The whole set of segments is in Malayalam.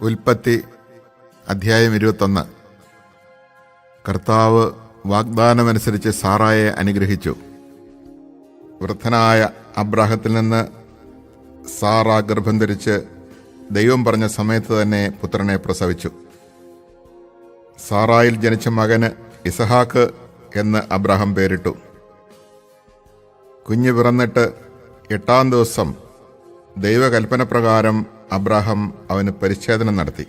ഉൽപ്പത്തി അധ്യായം 21. കർത്താവ് വാഗ്ദാനമനുസരിച്ച് സാറായെ അനുഗ്രഹിച്ചു. വൃദ്ധനായ അബ്രാഹത്തിൽ നിന്ന് സാറ ഗർഭം ധരിച്ച് ദൈവം പറഞ്ഞ സമയത്ത് തന്നെ പുത്രനെ പ്രസവിച്ചു. സാറായിൽ ജനിച്ച മകന് ഇസഹാക്ക് എന്ന് അബ്രാഹം പേരിട്ടു. കുഞ്ഞ് പിറന്നിട്ട് 8-ാം ദിവസം ദൈവകൽപ്പന പ്രകാരം അബ്രാഹം അവന് പരിച്ഛേദനം നടത്തി.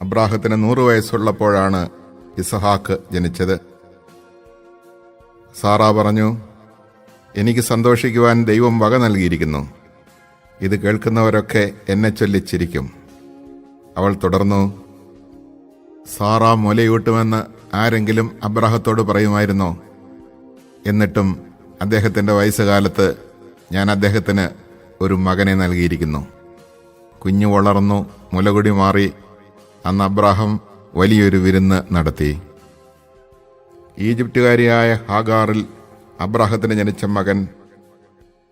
അബ്രാഹത്തിന് 100 വയസ്സുള്ളപ്പോഴാണ് ഇസഹാക്ക് ജനിച്ചത്. സാറ പറഞ്ഞു, എനിക്ക് സന്തോഷിക്കുവാൻ ദൈവം വക നൽകിയിരിക്കുന്നു. ഇത് കേൾക്കുന്നവരൊക്കെ എന്നെ ചൊല്ലിച്ചിരിക്കും. അവൾ തുടർന്നു, സാറ മുലയൂട്ടുമെന്ന് ആരെങ്കിലും അബ്രാഹത്തോട് പറയുമായിരുന്നോ? എന്നിട്ടും അദ്ദേഹത്തിൻ്റെ വയസ്സുകാലത്ത് ഞാൻ അദ്ദേഹത്തിന് ഒരു മകനെ നൽകിയിരിക്കുന്നു. കുഞ്ഞു വളർന്നു, മുലകുടി മാറി. അന്ന് അബ്രാഹം വലിയൊരു വിരുന്ന് നടത്തി. ഈജിപ്തുകാരിയായ ഹാഗാറിൽ അബ്രാഹത്തിന് ജനിച്ച മകൻ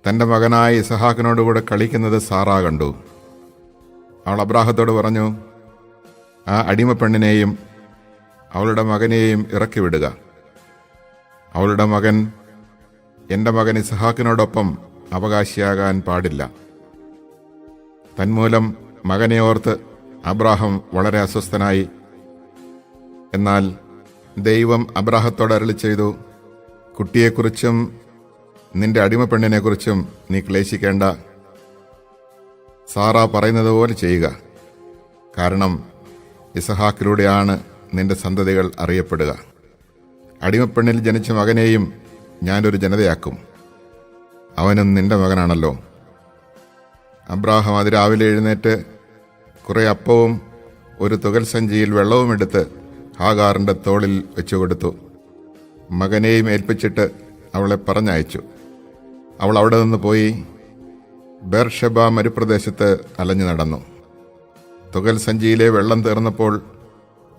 തൻ്റെ മകനായ ഇസഹാക്കിനോടുകൂടെ കളിക്കുന്നത് സാറ കണ്ടു. അവൾ അബ്രാഹത്തോട് പറഞ്ഞു, ആ അടിമപ്പെണ്ണിനെയും അവളുടെ മകനെയും ഇറക്കിവിടുക. അവളുടെ മകൻ എൻ്റെ മകൻ ഇസഹാക്കിനോടൊപ്പം അവകാശിയാകാൻ പാടില്ല. തന്മൂലം മകനെ ഓർത്ത് അബ്രാഹം വളരെ അസ്വസ്ഥനായി. എന്നാൽ ദൈവം അബ്രാഹത്തോട് അരുളി ചെയ്തു, കുട്ടിയെക്കുറിച്ചും നിന്റെ അടിമപ്പെണ്ണിനെക്കുറിച്ചും നീ ക്ലേശിക്കേണ്ട. സാറ പറയുന്നത് പോലെ ചെയ്യുക. കാരണം ഇസഹാക്കിലൂടെയാണ് നിന്റെ സന്തതികൾ അറിയപ്പെടുക. അടിമപ്പെണ്ണിൽ ജനിച്ച മകനെയും ഞാനൊരു ജനതയാക്കും. അവനും നിന്റെ മകനാണല്ലോ. അബ്രാഹം അതിരാവിലെ എഴുന്നേറ്റ് കുറെ അപ്പവും ഒരു തുകൽ സഞ്ചിയിൽ വെള്ളവും എടുത്ത് ഹാഗാറിൻ്റെ തോളിൽ വെച്ചുകൊടുത്തു. മകനെയും ഏൽപ്പിച്ചിട്ട് അവളെ പറഞ്ഞയച്ചു. അവൾ അവിടെ നിന്ന് പോയി ബേർഷെബ മരുപ്രദേശത്ത് അലഞ്ഞു നടന്നു. തുകൽ സഞ്ചിയിലെ വെള്ളം തീർന്നപ്പോൾ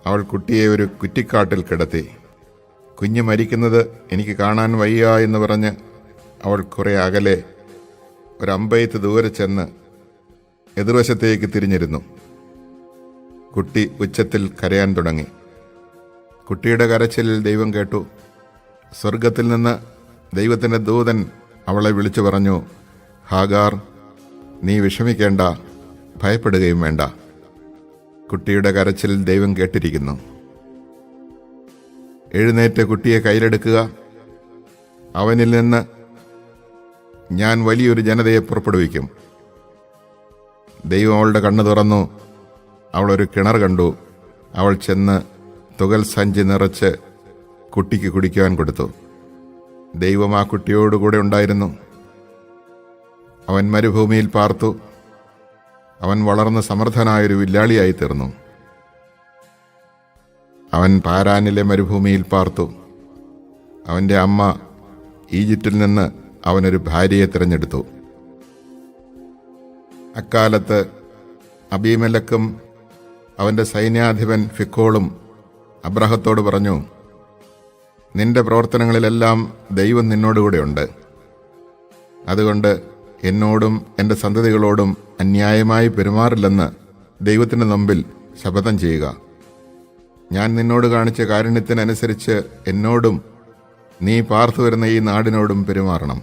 അവൾ കുട്ടിയെ ഒരു കുറ്റിക്കാട്ടിൽ കിടത്തി. കുഞ്ഞ് മരിക്കുന്നത് എനിക്ക് കാണാൻ വയ്യ എന്ന് പറഞ്ഞ് അവൾ കുറെ അകലെ ഒരു അമ്പെയ്ത്ത് ദൂരെ ചെന്ന് എതിർവശത്തേക്ക് തിരിഞ്ഞിരുന്നു. കുട്ടി ഉച്ചത്തിൽ കരയാൻ തുടങ്ങി. കുട്ടിയുടെ കരച്ചിലിൽ ദൈവം കേട്ടു. സ്വർഗത്തിൽ നിന്ന് ദൈവത്തിൻ്റെ ദൂതൻ അവളെ വിളിച്ചു പറഞ്ഞു, ഹാഗാർ, നീ വിഷമിക്കേണ്ട, ഭയപ്പെടുകയും വേണ്ട. കുട്ടിയുടെ കരച്ചിൽ ദൈവം കേട്ടിരിക്കുന്നു. എഴുന്നേറ്റ് കുട്ടിയെ കയ്യിലെടുക്കുക. അവനിൽ നിന്ന് ഞാൻ വലിയൊരു ജനതയെ പുറപ്പെടുവിക്കും. ദൈവം അവളുടെ കണ്ണ് തുറന്നു. അവളൊരു കിണർ കണ്ടു. അവൾ ചെന്ന് തുകൽ സഞ്ചി നിറച്ച് കുട്ടിക്ക് കുടിക്കുവാൻ കൊടുത്തു. ദൈവം ആ കുട്ടിയോടുകൂടെ ഉണ്ടായിരുന്നു. അവൻ മരുഭൂമിയിൽ പാർത്തു. അവൻ വളർന്ന് സമർത്ഥനായൊരു വില്ലാളിയായി തീർന്നു. അവൻ പാരാനിലെ മരുഭൂമിയിൽ പാർത്തു. അവൻ്റെ അമ്മ ഈജിപ്തിൽ നിന്ന് അവനൊരു ഭാര്യയെ തിരഞ്ഞെടുത്തു. അക്കാലത്ത് അബീമേലെക്കും അവൻ്റെ സൈന്യാധിപൻ ഫിക്കോളും അബ്രാഹത്തോട് പറഞ്ഞു, നിന്റെ പ്രവർത്തനങ്ങളിലെല്ലാം ദൈവം നിന്നോടുകൂടെയുണ്ട്. അതുകൊണ്ട് എന്നോടും എൻ്റെ സന്തതികളോടും അന്യായമായി പെരുമാറില്ലെന്ന് ദൈവത്തിൻ്റെ മുമ്പിൽ ശപഥം ചെയ്യുക. ഞാൻ നിന്നോട് കാണിച്ച കാരുണ്യത്തിനനുസരിച്ച് എന്നോടും നീ പാർത്തു വരുന്ന ഈ നാടിനോടും പെരുമാറണം.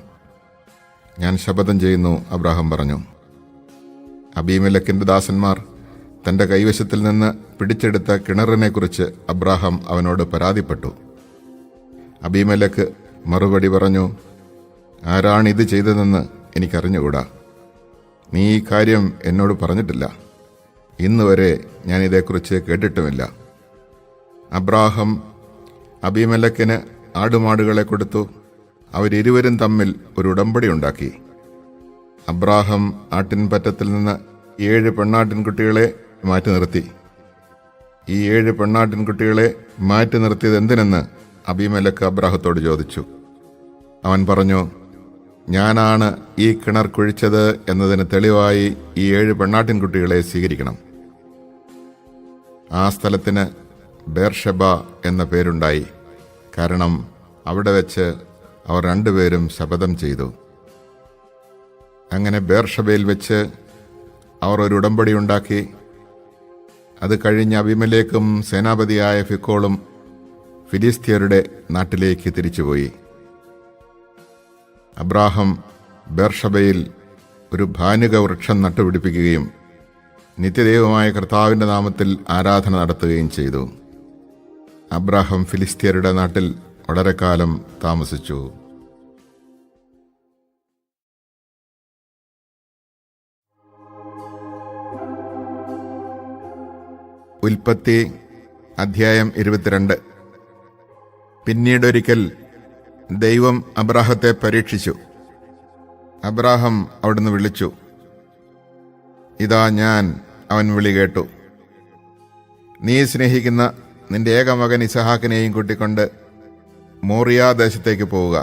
ഞാൻ ശപഥം ചെയ്യുന്നു, അബ്രാഹം പറഞ്ഞു. അബീമേലെക്കിൻ്റെ ദാസന്മാർ തൻ്റെ കൈവശത്തിൽ നിന്ന് പിടിച്ചെടുത്ത കിണറിനെക്കുറിച്ച് അബ്രാഹം അവനോട് പരാതിപ്പെട്ടു. അബീമേലെക്ക് മറുപടി പറഞ്ഞു, ആരാണിത് ചെയ്തതെന്ന് എനിക്കറിഞ്ഞുകൂടാ. നീ ഈ കാര്യം എന്നോട് പറഞ്ഞിട്ടില്ല. ഇന്നുവരെ ഞാൻ ഇതേക്കുറിച്ച് കേട്ടിട്ടുമില്ല. അബ്രാഹം അബീമേലെക്കിന് ആടുമാടുകളെ കൊടുത്തു. അവരിരുവരും തമ്മിൽ ഒരു ഉടമ്പടി ഉണ്ടാക്കി. അബ്രാഹം ആട്ടിൻപറ്റത്തിൽ നിന്ന് 7 പെണ്ണാട്ടിൻകുട്ടികളെ മാറ്റി നിർത്തി. ഈ 7 പെണ്ണാട്ടിൻകുട്ടികളെ മാറ്റി നിർത്തിയത് എന്തിനെന്ന് അബീമേലെക്ക് അബ്രാഹത്തോട് ചോദിച്ചു. അവൻ പറഞ്ഞു, ഞാനാണ് ഈ കിണർ കുഴിച്ചത് എന്നതിന് തെളിവായി ഈ 7 പെണ്ണാട്ടിൻകുട്ടികളെ സ്വീകരിക്കണം. ആ സ്ഥലത്തിന് ബേർഷെബ എന്ന പേരുണ്ടായി. കാരണം അവിടെ വെച്ച് അവർ രണ്ടുപേരും ശപഥം ചെയ്തു. അങ്ങനെ ബേർഷെബയിൽ വെച്ച് അവർ ഒരു ഉടമ്പടി ഉണ്ടാക്കി. അത് കഴിഞ്ഞ് അബിമേലെക്കും സേനാപതിയായ ഫിക്കോളും ഫിലിസ്ത്യരുടെ നാട്ടിലേക്ക് തിരിച്ചുപോയി. അബ്രാഹാം ബേർഷബയിൽ ഒരു ഭാനുക വൃക്ഷം നട്ടുപിടിപ്പിക്കുകയും നിത്യദൈവമായ കർത്താവിൻ്റെ നാമത്തിൽ ആരാധന നടത്തുകയും ചെയ്തു. അബ്രാഹാം ഫിലിസ്ത്യരുടെ നാട്ടിൽ വളരെക്കാലം താമസിച്ചു. ഉൽപ്പത്തി അധ്യായം 22. പിന്നീടൊരിക്കൽ ദൈവം അബ്രാഹത്തെ പരീക്ഷിച്ചു. അബ്രാഹാം അവിടുന്ന് വിളിച്ചു. ഇതാ ഞാൻ, അവൻ വിളി കേട്ടു. നീ സ്നേഹിക്കുന്ന നിന്റെ ഏകമകൻ ഇസഹാക്കിനെയും കൂട്ടിക്കൊണ്ട് മോറിയ ദേശത്തേക്ക് പോവുക.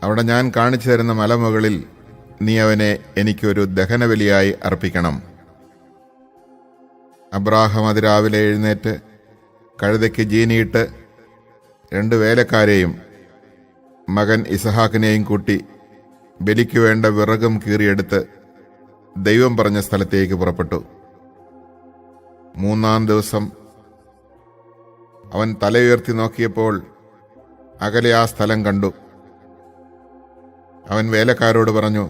അവിടെ ഞാൻ കാണിച്ചു തരുന്ന മലമുകളിൽ നീ അവനെ എനിക്കൊരു ദഹനബലിയായി അർപ്പിക്കണം. അബ്രാഹാം അതിരാവിലെ എഴുന്നേറ്റ് കഴുതയ്ക്ക് ജീനിയിട്ട് 2 വേലക്കാരെയും മകൻ ഇസഹാക്കിനെയും കൂട്ടി ബലിക്ക് വേണ്ട വിറകും കീറിയെടുത്ത് ദൈവം പറഞ്ഞ സ്ഥലത്തേക്ക് പുറപ്പെട്ടു. 3-ാം ദിവസം അവൻ തലയുയർത്തി നോക്കിയപ്പോൾ അകലെ ആ സ്ഥലം കണ്ടു. അവൻ വേലക്കാരോട് പറഞ്ഞു,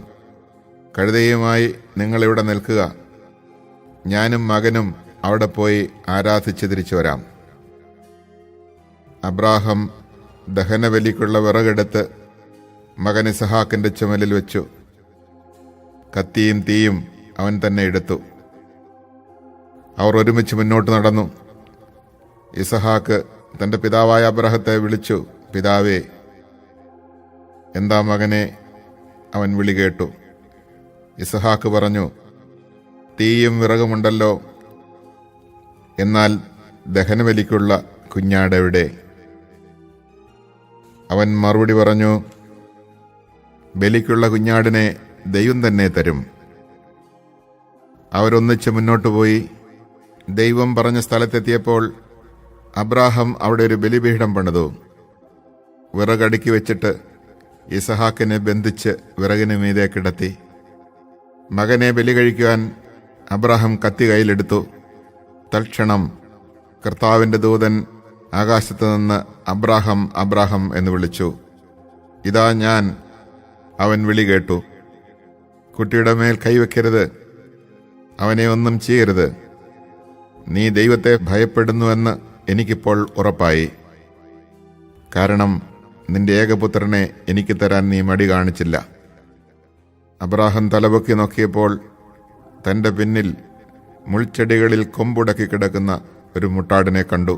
കഴുതയുമായി നിങ്ങളിവിടെ നിൽക്കുക, ഞാനും മകനും അവിടെ പോയി ആരാധിച്ച് തിരിച്ചു വരാം. അബ്രാഹാം ദഹനബലിക്കുള്ള വിറകെടുത്ത് മകൻ ഇസഹാക്കിന്റെ ചുമലിൽ വെച്ചു. കത്തിയും തീയും അവൻ തന്നെ എടുത്തു. അവർ ഒരുമിച്ച് മുന്നോട്ട് നടന്നു. ഇസഹാക്ക് തന്റെ പിതാവായ അബ്രാഹത്തെ വിളിച്ചു, പിതാവേ. എന്താ മകനെ? അവൻ വിളി കേട്ടു. ഇസഹാക്ക് പറഞ്ഞു, തീയും വിറകുമുണ്ടല്ലോ, എന്നാൽ ദഹനബലിക്കുള്ള കുഞ്ഞാടെവിടെ? അവൻ മറുപടി പറഞ്ഞു, ബലിക്കുള്ള കുഞ്ഞാടിനെ ദൈവം തന്നെ തരും. അവരൊന്നിച്ച് മുന്നോട്ടു പോയി. ദൈവം പറഞ്ഞ സ്ഥലത്തെത്തിയപ്പോൾ അബ്രാഹാം അവിടെ ഒരു ബലിപീഠം പണിതു. വിറകടുക്കി വെച്ചിട്ട് ഇസഹാക്കിനെ ബന്ധിച്ച് വിറകിന് മീതെ കിടത്തി. മകനെ ബലി കഴിക്കുവാൻ അബ്രാഹാം കത്തി കയ്യിലെടുത്തു. തൽക്ഷണം കർത്താവിൻ്റെ ദൂതൻ ആകാശത്ത് നിന്ന് അബ്രാഹാം, അബ്രാഹാം എന്ന് വിളിച്ചു. ഇതാ ഞാൻ, അവൻ വിളി കേട്ടു. കുട്ടിയുടെ മേൽ കൈവയ്ക്കരുത്, അവനെ ഒന്നും ചെയ്യരുത്. നീ ദൈവത്തെ ഭയപ്പെടുന്നുവെന്ന് എനിക്കിപ്പോൾ ഉറപ്പായി. കാരണം നിന്റെ ഏകപുത്രനെ എനിക്ക് തരാൻ നീ മടി കാണിച്ചില്ല. അബ്രാഹാം തലപൊക്കി നോക്കിയപ്പോൾ തൻ്റെ പിന്നിൽ മുൾച്ചെടികളിൽ കൊമ്പുടക്കി കിടക്കുന്ന ഒരു മുട്ടാടിനെ കണ്ടു.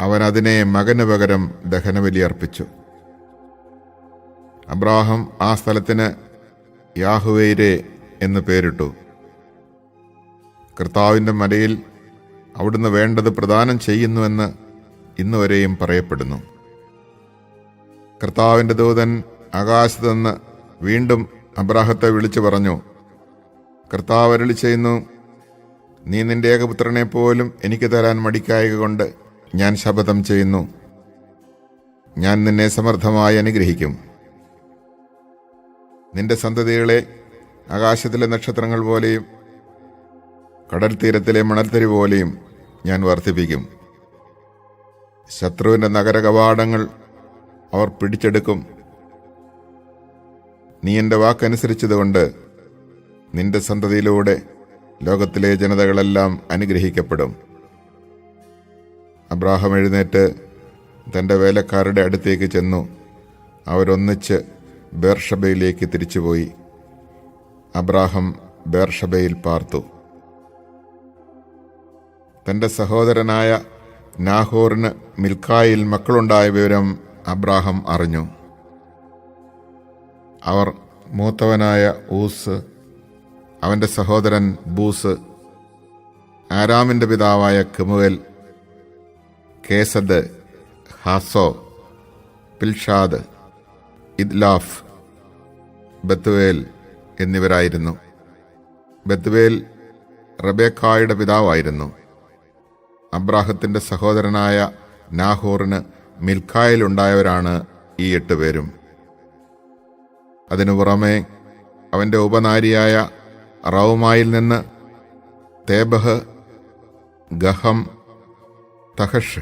അവൻ അതിനെ മകന് പകരം ദഹനബലി അർപ്പിച്ചു. അബ്രാഹാം ആ സ്ഥലത്തിന് യാഹ്വേയിരെ എന്ന് പേരിട്ടു. കർത്താവിൻ്റെ മലയിൽ അവിടുന്ന് വേണ്ടത് പ്രദാനം ചെയ്യുന്നുവെന്ന് ഇന്നുവരെയും പറയപ്പെടുന്നു. കർത്താവിൻ്റെ ദൂതൻ ആകാശത്ത് നിന്ന് വീണ്ടും അബ്രാഹത്തെ വിളിച്ചു പറഞ്ഞു, കർത്താവ് അരുളി ചെയ്യുന്നു, നീ നിന്റെ ഏകപുത്രനെ പോലും എനിക്ക് തരാൻ മടിക്കായക കൊണ്ട് ഞാൻ ശപഥം ചെയ്യുന്നു, ഞാൻ നിന്നെ സമർത്ഥമായി അനുഗ്രഹിക്കും. നിന്റെ സന്തതികളെ ആകാശത്തിലെ നക്ഷത്രങ്ങൾ പോലെയും കടൽ തീരത്തിലെ മണൽത്തരി പോലെയും ഞാൻ വർദ്ധിപ്പിക്കും. ശത്രുവിൻ്റെ നഗര കവാടങ്ങൾ അവർ പിടിച്ചെടുക്കും. നീ എൻ്റെ വാക്കനുസരിച്ചതുകൊണ്ട് നിന്റെ സന്തതിയിലൂടെ ലോകത്തിലെ ജനതകളെല്ലാം അനുഗ്രഹിക്കപ്പെടും. അബ്രാഹാം എഴുന്നേറ്റ് തൻ്റെ വേലക്കാരുടെ അടുത്തേക്ക് ചെന്നു. അവരൊന്നിച്ച് ബേർഷബയിലേക്ക് തിരിച്ചുപോയി. അബ്രാഹാം ബേർഷബയിൽ പാർത്തു. തൻ്റെ സഹോദരനായ നാഹോറിന് മിൽക്കായിൽ മക്കളുണ്ടായ വിവരം അബ്രാഹാം അറിഞ്ഞു. അവർ മൂത്തവനായ ഊസ്, അവൻ്റെ സഹോദരൻ ബൂസ്, ആരാമിൻ്റെ പിതാവായ കെമുവേൽ, കേസദ്, ഹാസോ, പിൽഷാദ്, ഇദ്ലാഫ്, ബത്തുവേൽ എന്നിവരായിരുന്നു. ബത്തുവേൽ റബേക്കായുടെ പിതാവായിരുന്നു. അബ്രാഹത്തിൻ്റെ സഹോദരനായ നാഹോറിന് മിൽക്കായിലുണ്ടായവരാണ് ഈ 8 പേരും. അതിനു പുറമെ അവൻ്റെ ഉപനാരിയായ റൗമായിൽ നിന്ന് തേബഹ്, ഗഹം, തഹഷ്,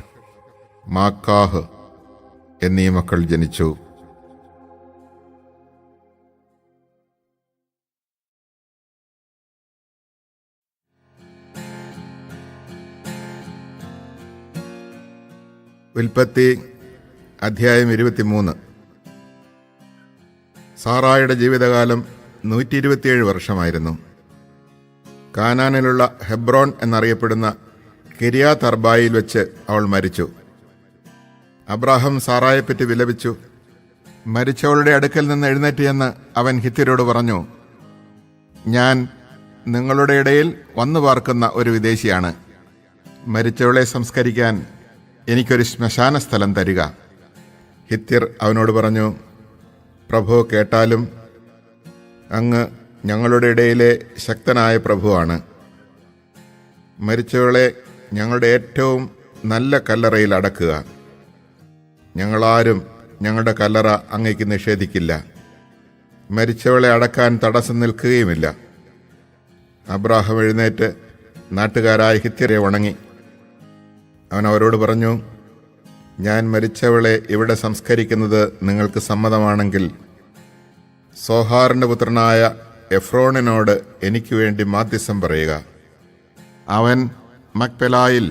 മാക്കാഹ് എന്നീ മക്കൾ ജനിച്ചു. ഉൽപ്പത്തി അധ്യായം 23. സാറായുടെ ജീവിതകാലം 127 വർഷമായിരുന്നു. കാനാനിലുള്ള ഹെബ്രോൺ എന്നറിയപ്പെടുന്ന കിര്യാത്ത് അർബായിൽ വെച്ച് അവൾ മരിച്ചു. അബ്രാഹാം സാറായെപ്പറ്റി വിലപിച്ചു. മരിച്ചവളുടെ അടുക്കൽ നിന്ന് എഴുന്നേറ്റ് എന്ന് അവൻ ഹിത്യരോട് പറഞ്ഞു, ഞാൻ നിങ്ങളുടെ ഇടയിൽ വന്നു പാർക്കുന്ന ഒരു വിദേശിയാണ്. മരിച്ചവളെ സംസ്കരിക്കാൻ എനിക്കൊരു ശ്മശാന സ്ഥലം തരിക. ഹിത്യർ അവനോട് പറഞ്ഞു, പ്രഭു കേട്ടാലും, അങ്ങ് ഞങ്ങളുടെ ഇടയിലെ ശക്തനായ പ്രഭുവാണ്. മരിച്ചവളെ ഞങ്ങളുടെ ഏറ്റവും നല്ല കല്ലറയിൽ അടക്കുക. ഞങ്ങളാരും ഞങ്ങളുടെ കല്ലറ അങ്ങയ്ക്ക് നിഷേധിക്കില്ല. മരിച്ചവളെ അടക്കാൻ തടസ്സം നിൽക്കുകയുമില്ല. അബ്രാഹാം എഴുന്നേറ്റ് നാട്ടുകാരായ ഹിത്യരെ വണങ്ങി. അവൻ അവരോട് പറഞ്ഞു, ഞാൻ മരിച്ചവളെ ഇവിടെ സംസ്കരിക്കുന്നത് നിങ്ങൾക്ക് സമ്മതമാണെങ്കിൽ സോഹാറിൻ്റെ പുത്രനായ എഫ്രോണിനോട് എനിക്ക് വേണ്ടി മാധ്യസ്ഥം പറയുക. അവൻ മക്പെലായിൽ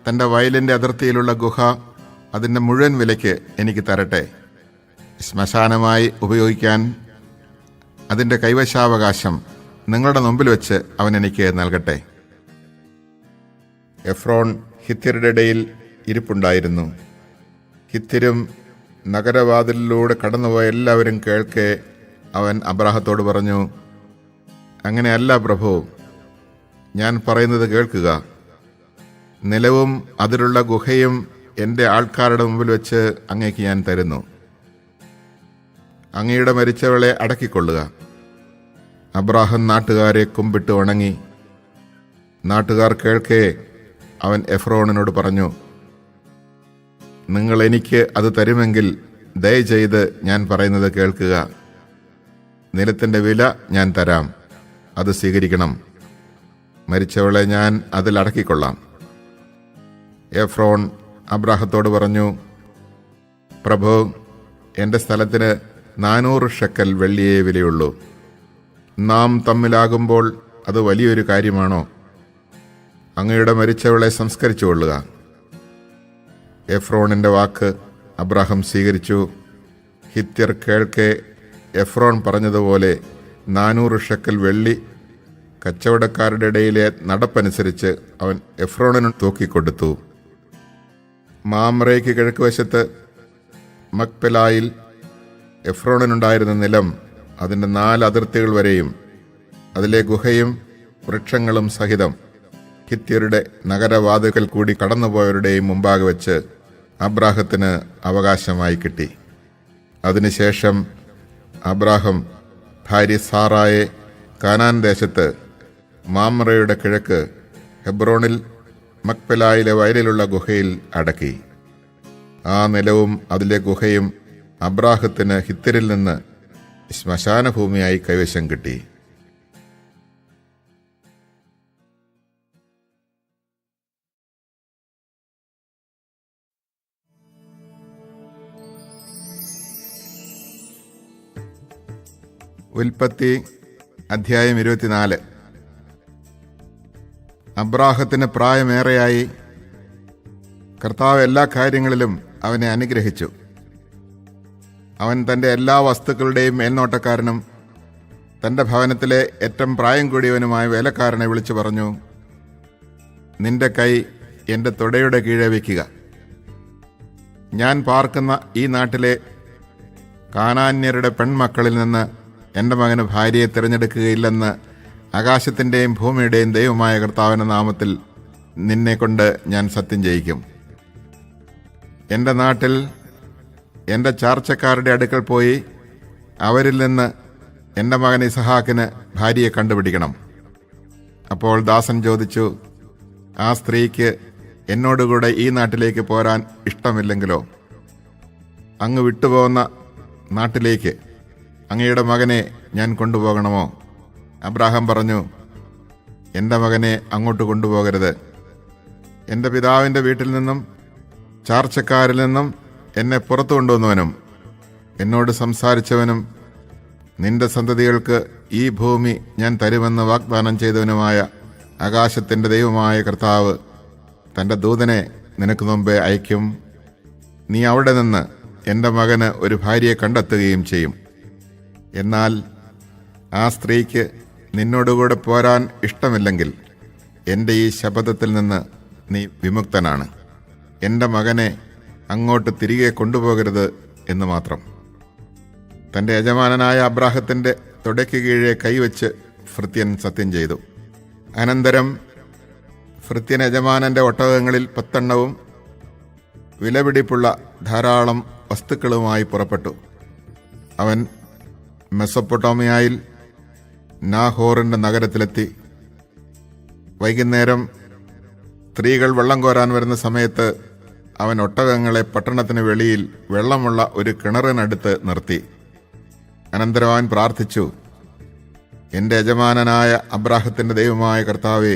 തൻ്റെ വയലിൻ്റെ അതിർത്തിയിലുള്ള ഗുഹ അതിൻ്റെ മുഴുവൻ വിലയ്ക്ക് എനിക്ക് തരട്ടെ. ശ്മശാനമായി ഉപയോഗിക്കാൻ അതിൻ്റെ കൈവശാവകാശം നിങ്ങളുടെ മുമ്പിൽ വെച്ച് അവൻ എനിക്ക് നൽകട്ടെ. എഫ്രോൺ ഹിത്യരുടെ ഇടയിൽ ഇരിപ്പുണ്ടായിരുന്നു. ഹിത്യരും നഗരവാതിലിലൂടെ കടന്നുപോയ എല്ലാവരും കേൾക്കെ അവൻ അബ്രാഹത്തോട് പറഞ്ഞു, അങ്ങനെയല്ല പ്രഭു, ഞാൻ പറയുന്നത് കേൾക്കുക. നിലവും അതിലുള്ള ഗുഹയും എൻ്റെ ആൾക്കാരുടെ മുമ്പിൽ വെച്ച് അങ്ങേക്ക് ഞാൻ തരുന്നു. അങ്ങയുടെ മരിച്ചവളെ അടക്കിക്കൊള്ളുക. അബ്രാഹാം നാട്ടുകാരെ കുമ്പിട്ട് വണങ്ങി. നാട്ടുകാർ കേൾക്കെ അവൻ എഫ്രോണിനോട് പറഞ്ഞു, നിങ്ങൾ എനിക്ക് അത് തരുമെങ്കിൽ ദയചെയ്ത് ഞാൻ പറയുന്നത് കേൾക്കുക. നിലത്തിൻ്റെ വില ഞാൻ തരാം, അത് സ്വീകരിക്കണം. മരിച്ചവളെ ഞാൻ അതിൽ അടക്കിക്കൊള്ളാം. എഫ്രോൺ അബ്രാഹത്തോട് പറഞ്ഞു, പ്രഭു, എൻ്റെ സ്ഥലത്തിന് 400 ഷെക്കൽ വെള്ളിയേ വിലയുള്ളൂ. നാം തമ്മിലാകുമ്പോൾ അത് വലിയൊരു കാര്യമാണോ? അങ്ങയുടെ മരിച്ചവളെ സംസ്കരിച്ചു കൊള്ളുക. എഫ്രോണിൻ്റെ വാക്ക് അബ്രാഹാം സ്വീകരിച്ചു. ഹിത്യർ കേൾക്കെ എഫ്രോൺ പറഞ്ഞതുപോലെ 400 ഷെക്കൽ വെള്ളി കച്ചവടക്കാരുടെ ഇടയിലെ നടപ്പനുസരിച്ച് അവൻ എഫ്രോണിന് തൂക്കിക്കൊടുത്തു. മാമ്രയ്ക്ക് കിഴക്ക് വശത്ത് മക്പെലായിൽ എഫ്രോണിനുണ്ടായിരുന്ന നിലം അതിൻ്റെ 4 അതിർത്തികൾ വരെയും അതിലെ ഗുഹയും വൃക്ഷങ്ങളും സഹിതം ഹിത്യരുടെ നഗരവാതിൽക്കൽ കൂടി കടന്നുപോയവരുടെയും മുമ്പാകെ വെച്ച് അബ്രാഹത്തിന് അവകാശമായി കിട്ടി. അതിനുശേഷം അബ്രാഹാം ഭാര്യ സാറായെ കാനാൻ ദേശത്ത് മാമ്രയുടെ കിഴക്ക് ഹെബ്രോണിൽ മക്പെലായിലെ വയലിലുള്ള ഗുഹയിൽ അടക്കി. ആ നിലവും അതിലെ ഗുഹയും അബ്രാഹത്തിന് ഹിത്യരിൽ നിന്ന് ശ്മശാനഭൂമിയായി കൈവശം കിട്ടി. ഉൽപ്പത്തി അധ്യായം 24. അബ്രാഹത്തിന് പ്രായമേറെയായി. കർത്താവ് എല്ലാ കാര്യങ്ങളിലും അവനെ അനുഗ്രഹിച്ചു. അവൻ തൻ്റെ എല്ലാ വസ്തുക്കളുടെയും മേൽനോട്ടക്കാരനും തൻ്റെ ഭവനത്തിലെ ഏറ്റവും പ്രായം കൂടിയവനുമായ വേലക്കാരനെ വിളിച്ചു പറഞ്ഞു, നിന്റെ കൈ എൻ്റെ തുടയുടെ കീഴെ വയ്ക്കുക. ഞാൻ പാർക്കുന്ന ഈ നാട്ടിലെ കാനാന്യരുടെ പെൺമക്കളിൽ നിന്ന് എൻ്റെ മകന് ഭാര്യയെ തിരഞ്ഞെടുക്കുകയില്ലെന്ന് ആകാശത്തിൻ്റെയും ഭൂമിയുടെയും ദൈവമായ കർത്താവിൻ്റെ നാമത്തിൽ നിന്നെക്കൊണ്ട് ഞാൻ സത്യം ചെയ്യിക്കും. എൻ്റെ നാട്ടിൽ എൻ്റെ ചാർച്ചക്കാരുടെ അടുക്കൽ പോയി അവരിൽ നിന്ന് എൻ്റെ മകൻ ഇസഹാക്കിന് ഭാര്യയെ കണ്ടുപിടിക്കണം. അപ്പോൾ ദാസൻ ചോദിച്ചു, ആ സ്ത്രീക്ക് എന്നോടുകൂടെ ഈ നാട്ടിലേക്ക് പോരാൻ ഇഷ്ടമില്ലെങ്കിലോ? അങ്ങ് വിട്ടുപോകുന്ന നാട്ടിലേക്ക് അങ്ങയുടെ മകനെ ഞാൻ കൊണ്ടുപോകണമോ? അബ്രാഹാം പറഞ്ഞു, എൻ്റെ മകനെ അങ്ങോട്ട് കൊണ്ടുപോകരുത്. എൻ്റെ പിതാവിൻ്റെ വീട്ടിൽ നിന്നും ചാർച്ചക്കാരിൽ നിന്നും എന്നെ പുറത്തു കൊണ്ടുവന്നവനും എന്നോട് സംസാരിച്ചവനും നിന്റെ സന്തതികൾക്ക് ഈ ഭൂമി ഞാൻ തരുമെന്ന് വാഗ്ദാനം ചെയ്തവനുമായ ആകാശത്തിൻ്റെ ദൈവമായ കർത്താവ് തൻ്റെ ദൂതനെ നിനക്ക് മുമ്പേ അയക്കും. നീ അവിടെ നിന്ന് എൻ്റെ മകന് ഒരു ഭാര്യയെ കണ്ടെത്തുകയും ചെയ്യും. എന്നാൽ ആ സ്ത്രീക്ക് നിന്നോടുകൂടെ പോരാൻ ഇഷ്ടമില്ലെങ്കിൽ എൻ്റെ ഈ ശപഥത്തിൽ നിന്ന് നീ വിമുക്തനാണ്. എൻ്റെ മകനെ അങ്ങോട്ട് തിരികെ കൊണ്ടുപോകരുത് എന്ന് മാത്രം. തൻ്റെ യജമാനനായ അബ്രാഹത്തിൻ്റെ തുടയ്ക്ക് കീഴെ കൈവച്ച് ഭൃത്യൻ സത്യം ചെയ്തു. അനന്തരം ഭൃത്യൻ യജമാനൻ്റെ ഒട്ടകങ്ങളിൽ 10 എണ്ണവും വിലപിടിപ്പുള്ള ധാരാളം വസ്തുക്കളുമായി പുറപ്പെട്ടു. അവൻ മെസൊപ്പൊട്ടോമിയയിൽ നാഹോറിൻ്റെ നഗരത്തിലെത്തി. വൈകുന്നേരം സ്ത്രീകൾ വെള്ളം കോരാൻ വരുന്ന സമയത്ത് അവൻ ഒട്ടകങ്ങളെ പട്ടണത്തിന് വെളിയിൽ വെള്ളമുള്ള ഒരു കിണറിനടുത്ത് നിർത്തി. അനന്തരം അവൻ പ്രാർത്ഥിച്ചു, എൻ്റെ യജമാനനായ അബ്രാഹത്തിൻ്റെ ദൈവമായ കർത്താവേ,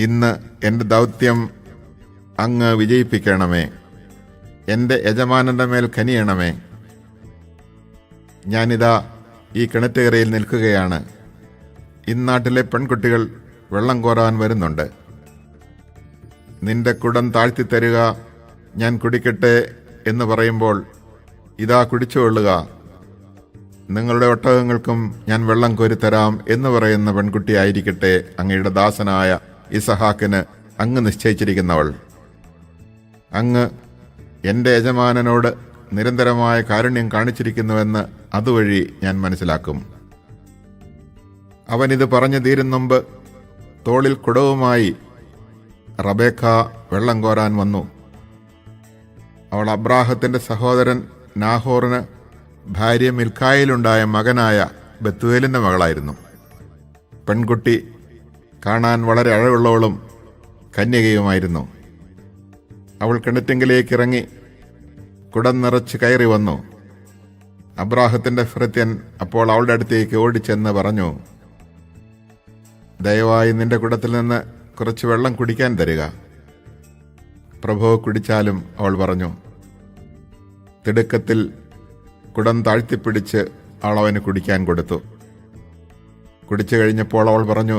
ഇന്ന് എൻ്റെ ദൗത്യം അങ്ങ് വിജയിപ്പിക്കണമേ. എൻ്റെ യജമാനൻ്റെ മേൽ കനിയണമേ. ഞാനിതാ ഈ കിണറ്റുകരയിൽ നിൽക്കുകയാണ്. ഇന്നാട്ടിലെ പെൺകുട്ടികൾ വെള്ളം കോരാൻ വരുന്നുണ്ട്. നിന്റെ കുടം താഴ്ത്തിത്തരുക, ഞാൻ കുടിക്കട്ടെ എന്ന് പറയുമ്പോൾ ഇതാ കുടിച്ചുകൊള്ളുക, നിങ്ങളുടെ ഒട്ടകങ്ങൾക്കും ഞാൻ വെള്ളം കോരിത്തരാം എന്ന് പറയുന്ന പെൺകുട്ടിയായിരിക്കട്ടെ അങ്ങയുടെ ദാസനായ ഇസഹാക്കിന് അങ്ങ് നിശ്ചയിച്ചിരിക്കുന്നവൾ. അങ്ങ് എൻ്റെ യജമാനനോട് നിരന്തരമായ കാരുണ്യം കാണിച്ചിരിക്കുന്നുവെന്ന് അതുവഴി ഞാൻ മനസ്സിലാക്കും. അവനിത് പറഞ്ഞു തീരും മുമ്പ് തോളിൽ കുടവുമായി റബേക്ക വെള്ളം കോരാൻ വന്നു. അവൾ അബ്രാഹത്തിൻ്റെ സഹോദരൻ നാഹോറിന് ഭാര്യ മിൽക്കായിലുണ്ടായ മകനായ ബത്തുവേലിൻ്റെ മകളായിരുന്നു. പെൺകുട്ടി കാണാൻ വളരെ അഴകുള്ളവളും കന്യകയുമായിരുന്നു. അവൾ കിണറ്റെങ്കിലേക്ക് ഇറങ്ങി കുടം നിറച്ച് കയറി വന്നു. അബ്രാഹത്തിൻ്റെ ഭൃത്യൻ അപ്പോൾ അവളുടെ അടുത്തേക്ക് ഓടിച്ചെന്ന് പറഞ്ഞു, ദയവായി നിന്റെ കുടത്തിൽ നിന്ന് കുറച്ച് വെള്ളം കുടിക്കാൻ തരിക. പ്രഭു കുടിച്ചാലും അവൾ പറഞ്ഞു. തിടുക്കത്തിൽ കുടം താഴ്ത്തിപ്പിടിച്ച് അവൾ അവന് കുടിക്കാൻ കൊടുത്തു. കുടിച്ചു കഴിഞ്ഞപ്പോൾ അവൾ പറഞ്ഞു,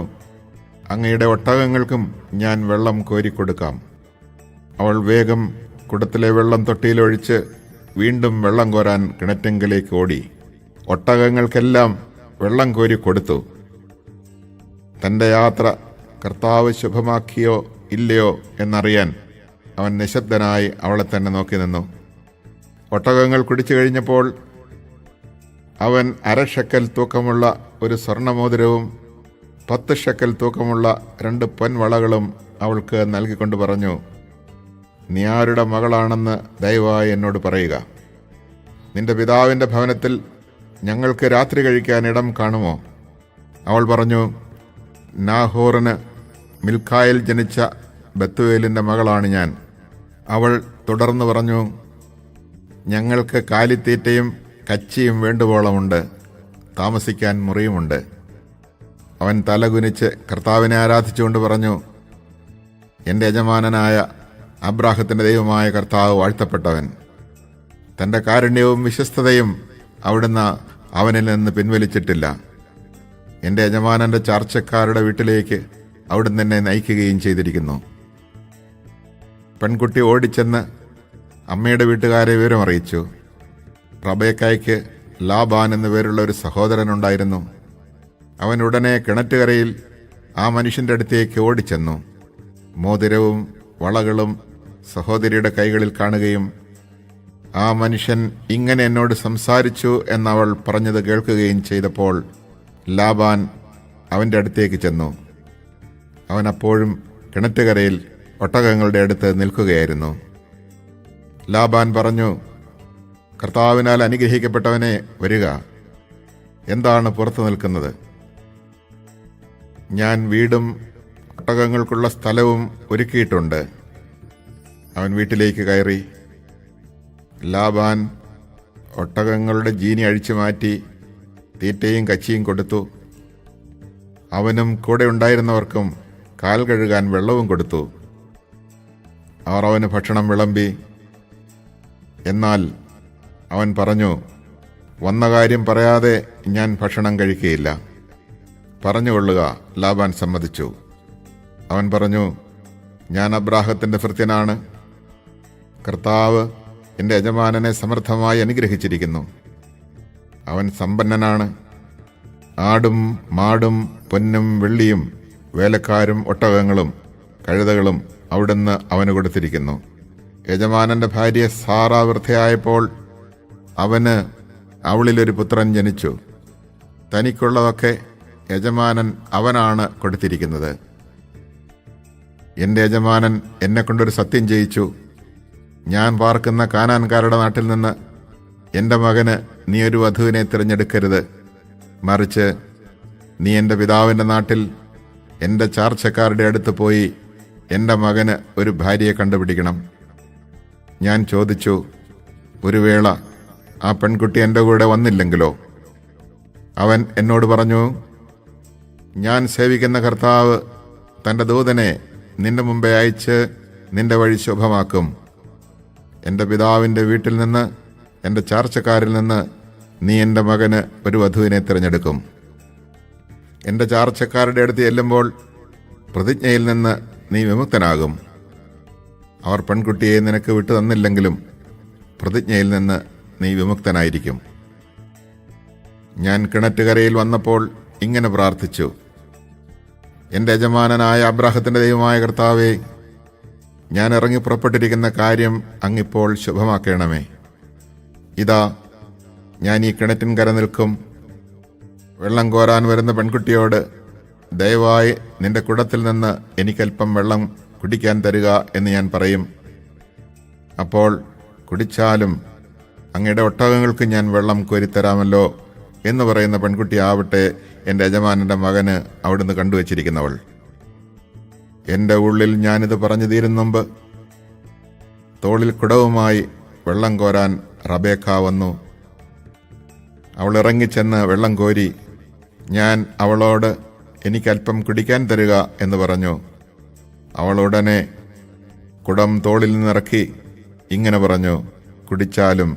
അങ്ങയുടെ ഒട്ടകങ്ങൾക്കും ഞാൻ വെള്ളം കോരിക്കൊടുക്കാം. അവൾ വേഗം കുടത്തിലെ വെള്ളം തൊട്ടിയിലൊഴിച്ച് വീണ്ടും വെള്ളം കോരാൻ കിണറ്റെങ്കിലേക്ക് ഓടി. ഒട്ടകങ്ങൾക്കെല്ലാം വെള്ളം കോരി കൊടുത്തു. തൻ്റെ യാത്ര കർത്താവ് ശുഭമാക്കിയോ ഇല്ലയോ എന്നറിയാൻ അവൻ നിശബ്ദനായി അവളെ തന്നെ നോക്കി നിന്നു. ഒട്ടകങ്ങൾ കുടിച്ചു കഴിഞ്ഞപ്പോൾ അവൻ 1/2 ഷെക്കൽ തൂക്കമുള്ള ഒരു സ്വർണ്ണമോതിരവും 10 ഷെക്കൽ തൂക്കമുള്ള 2 പൊൻവളകളും അവൾക്ക് നൽകിക്കൊണ്ട് പറഞ്ഞു, നീ ആരുടെ മകളാണെന്ന് ദയവായി എന്നോട് പറയുക. നിന്റെ പിതാവിൻ്റെ ഭവനത്തിൽ ഞങ്ങൾക്ക് രാത്രി കഴിക്കാൻ ഇടം കാണുമോ? അവൾ പറഞ്ഞു, നാഹോറിന് മിൽക്കായിൽ ജനിച്ച ബത്തുവേലിൻ്റെ മകളാണ് ഞാൻ. അവൾ തുടർന്ന് പറഞ്ഞു, ഞങ്ങൾക്ക് കാലിത്തീറ്റയും കച്ചിയും വേണ്ടുവോളമുണ്ട്, താമസിക്കാൻ മുറിയുമുണ്ട്. അവൻ തലകുനിച്ച് കർത്താവിനെ ആരാധിച്ചുകൊണ്ട് പറഞ്ഞു, എൻ്റെ യജമാനനായ അബ്രാഹത്തിൻ്റെ ദൈവമായ കർത്താവ് വാഴ്ത്തപ്പെട്ടവൻ. തൻ്റെ കാരുണ്യവും വിശ്വസ്തതയും അവിടുന്ന് അവനിൽ നിന്ന് പിൻവലിച്ചിട്ടില്ല. എൻ്റെ യജമാനൻ്റെ ചാർച്ചക്കാരുടെ വീട്ടിലേക്ക് അവിടുന്ന് എന്നെ നയിക്കുകയും ചെയ്തിരിക്കുന്നു. പെൺകുട്ടി ഓടിച്ചെന്ന് അമ്മയുടെ വീട്ടുകാരെ വിവരം അറിയിച്ചു. റബേക്കായ്ക്ക് ലാബാൻ എന്നു പേരുള്ള ഒരു സഹോദരനുണ്ടായിരുന്നു. അവൻ ഉടനെ കിണറ്റുകരയിൽ ആ മനുഷ്യൻ്റെ അടുത്തേക്ക് ഓടിച്ചെന്നു. മോതിരവും വളകളും സഹോദരിയുടെ കൈകളിൽ കാണുകയും ആ മനുഷ്യൻ ഇങ്ങനെ എന്നോട് സംസാരിച്ചു എന്നവൾ പറഞ്ഞത് കേൾക്കുകയും ചെയ്തപ്പോൾ ലാബാൻ അവൻ്റെ അടുത്തേക്ക് ചെന്നു. അവൻ അപ്പോഴും കിണറ്റുകരയിൽ ഒട്ടകങ്ങളുടെ അടുത്ത് നിൽക്കുകയായിരുന്നു. ലാബാൻ പറഞ്ഞു, കർത്താവിനാൽ അനുഗ്രഹിക്കപ്പെട്ടവനെ വരിക, എന്താണ് പുറത്തു നിൽക്കുന്നത്? ഞാൻ വീടും ഒട്ടകങ്ങൾക്കുള്ള സ്ഥലവും ഒരുക്കിയിട്ടുണ്ട്. അവൻ വീട്ടിലേക്ക് കയറി. ലാബാൻ ഒട്ടകങ്ങളുടെ ജീനി അഴിച്ചു മാറ്റി തീറ്റയും കച്ചിയും കൊടുത്തു. അവനും കൂടെ ഉണ്ടായിരുന്നവർക്കും കാൽ കഴുകാൻ വെള്ളവും കൊടുത്തു. അവർ അവന് ഭക്ഷണം വിളമ്പി. എന്നാൽ അവൻ പറഞ്ഞു, വന്ന കാര്യം പറയാതെ ഞാൻ ഭക്ഷണം കഴിക്കുകയില്ല. പറഞ്ഞുകൊള്ളുക. ലാബാൻ സമ്മതിച്ചു. അവൻ പറഞ്ഞു, ഞാൻ അബ്രാഹത്തിൻ്റെ ഭൃത്യനാണ്. കർത്താവ് എൻ്റെ യജമാനനെ സമൃദ്ധമായി അനുഗ്രഹിച്ചിരിക്കുന്നു. അവൻ സമ്പന്നനാണ്. ആടും മാടും പൊന്നും വെള്ളിയും വേലക്കാരും ഒട്ടകങ്ങളും കഴുതകളും അവിടുന്ന് അവന് കൊടുത്തിരിക്കുന്നു. യജമാനന്റെ ഭാര്യ സാറ വൃദ്ധയായപ്പോൾ അവന് അവളിലൊരു പുത്രൻ ജനിച്ചു. തനിക്കുള്ളതൊക്കെ യജമാനൻ അവനാണ് കൊടുത്തിരിക്കുന്നത്. എൻ്റെ യജമാനൻ എന്നെക്കൊണ്ടൊരു സത്യം ചെയ്യിച്ചു. ഞാൻ പാർക്കുന്ന കാനാൻകാരുടെ നാട്ടിൽ നിന്ന് എൻ്റെ മകന് നീ ഒരു വധുവിനെ തിരഞ്ഞെടുക്കരുത്. മറിച്ച് നീ എൻ്റെ പിതാവിൻ്റെ നാട്ടിൽ എൻ്റെ ചാർച്ചക്കാരുടെ അടുത്ത് പോയി എൻ്റെ മകന് ഒരു ഭാര്യയെ കണ്ടുപിടിക്കണം. ഞാൻ ചോദിച്ചു, ഒരു വേള ആ പെൺകുട്ടി എൻ്റെ കൂടെ വന്നില്ലെങ്കിലോ? അവൻ എന്നോട് പറഞ്ഞു, ഞാൻ സേവിക്കുന്ന കർത്താവ് തൻ്റെ ദൂതനെ നിന്റെ മുമ്പേ അയച്ച് നിന്റെ വഴി ശുഭമാക്കും. എൻ്റെ പിതാവിൻ്റെ വീട്ടിൽ നിന്ന്, എൻ്റെ ചാർച്ചക്കാരിൽ നിന്ന് നീ എൻ്റെ മകന് ഒരു വധുവിനെ തിരഞ്ഞെടുക്കും. എൻ്റെ ചാർച്ചക്കാരുടെ അടുത്ത് ചെല്ലുമ്പോൾ പ്രതിജ്ഞയിൽ നിന്ന് നീ വിമുക്തനാകും. അവർ പെൺകുട്ടിയെ നിനക്ക് വിട്ടു തന്നില്ലെങ്കിലും പ്രതിജ്ഞയിൽ നിന്ന് നീ വിമുക്തനായിരിക്കും. ഞാൻ കിണറ്റുകരയിൽ വന്നപ്പോൾ ഇങ്ങനെ പ്രാർത്ഥിച്ചു, എൻ്റെ യജമാനനായ അബ്രാഹത്തിൻ്റെ ദൈവമായ കർത്താവേ, ഞാൻ ഇറങ്ങി പുറപ്പെട്ടിരിക്കുന്ന കാര്യം അങ്ങിപ്പോൾ ശുഭമാക്കണമേ. ഇതാ, ഞാൻ ഈ കിണറ്റിൻകര നിൽക്കും. വെള്ളം കോരാൻ വരുന്ന പെൺകുട്ടിയോട്, ദയവായി നിന്റെ കുടത്തിൽ നിന്ന് എനിക്കല്പം വെള്ളം കുടിക്കാൻ തരിക എന്ന് ഞാൻ പറയും. അപ്പോൾ കുടിച്ചാലും അങ്ങയുടെ ഒട്ടകങ്ങൾക്ക് ഞാൻ വെള്ളം കോരിത്തരാമല്ലോ എന്ന് പറയുന്ന പെൺകുട്ടിയാവട്ടെ എൻ്റെ യജമാനൻ്റെ മകന് അവിടുന്ന് കണ്ടുവച്ചിരിക്കുന്നവൾ. എൻ്റെ ഉള്ളിൽ ഞാനിത് പറഞ്ഞു തീരും മുമ്പ് തോളിൽ കുടവുമായി വെള്ളം കോരാൻ റബേക്ക വന്നു. അവൾ ഇറങ്ങിച്ചെന്ന് വെള്ളം കോരി. ഞാൻ അവളോട് എനിക്കല്പം കുടിക്കാൻ തരിക എന്ന് പറഞ്ഞു. അവൾ ഉടനെ കുടം തോളിൽ നിന്നിറക്കി ഇങ്ങനെ പറഞ്ഞു, കുടിച്ചാലും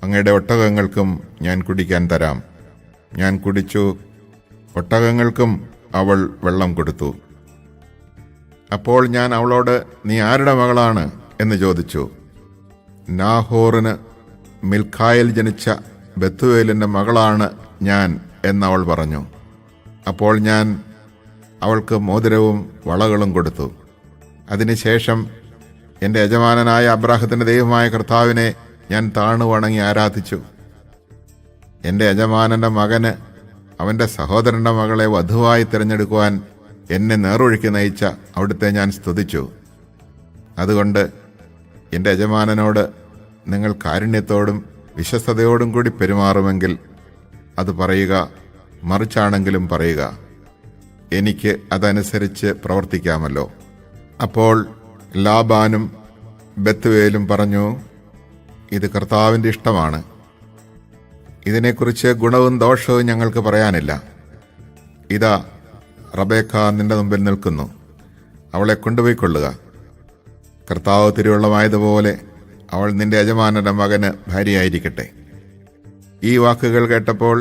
അങ്ങയുടെ ഒട്ടകങ്ങൾക്കും ഞാൻ കുടിക്കാൻ തരാം. ഞാൻ കുടിച്ചു. ഒട്ടകങ്ങൾക്കും അവൾ വെള്ളം കൊടുത്തു. അപ്പോൾ ഞാൻ അവളോട്, നീ ആരുടെ മകളാണ് എന്ന് ചോദിച്ചു. നാഹോറിന് മിൽഖായിൽ ജനിച്ച ബെത്തുവേലിൻ്റെ മകളാണ് ഞാൻ എന്നവൾ പറഞ്ഞു. അപ്പോൾ ഞാൻ അവൾക്ക് മോതിരവും വളകളും കൊടുത്തു. അതിനുശേഷം എൻ്റെ യജമാനനായ അബ്രാഹത്തിൻ്റെ ദൈവമായ കർത്താവിനെ ഞാൻ താണു വണങ്ങി ആരാധിച്ചു. എൻ്റെ യജമാനൻ്റെ മകന് അവൻ്റെ സഹോദരൻ്റെ മകളെ വധുവായി തിരഞ്ഞെടുക്കുവാൻ എന്നെ നേർവഴിക്ക് നയിച്ച അവിടുത്തെ ഞാൻ സ്തുതിച്ചു. അതുകൊണ്ട് എൻ്റെ യജമാനനോട് നിങ്ങൾ കാരുണ്യത്തോടും വിശ്വസ്തയോടും കൂടി പെരുമാറുമെങ്കിൽ അത് പറയുക, മറിച്ചാണെങ്കിലും പറയുക. എനിക്ക് അതനുസരിച്ച് പ്രവർത്തിക്കാമല്ലോ. അപ്പോൾ ലാബാനും ബെത്തുവേലും പറഞ്ഞു, ഇത് കർത്താവിൻ്റെ ഇഷ്ടമാണ്. ഇതിനെക്കുറിച്ച് ഗുണവും ദോഷവും ഞങ്ങൾക്ക് പറയാനില്ല. ഇതാ, റബേക്ക നിന്റെ മുമ്പിൽ നിൽക്കുന്നു. അവളെ കൊണ്ടുപോയിക്കൊള്ളുക. കർത്താവ് തിരുവള്ളമായതുപോലെ അവൾ നിന്റെ യജമാനന്റെ മകന് ഭാര്യയായിരിക്കട്ടെ. ഈ വാക്കുകൾ കേട്ടപ്പോൾ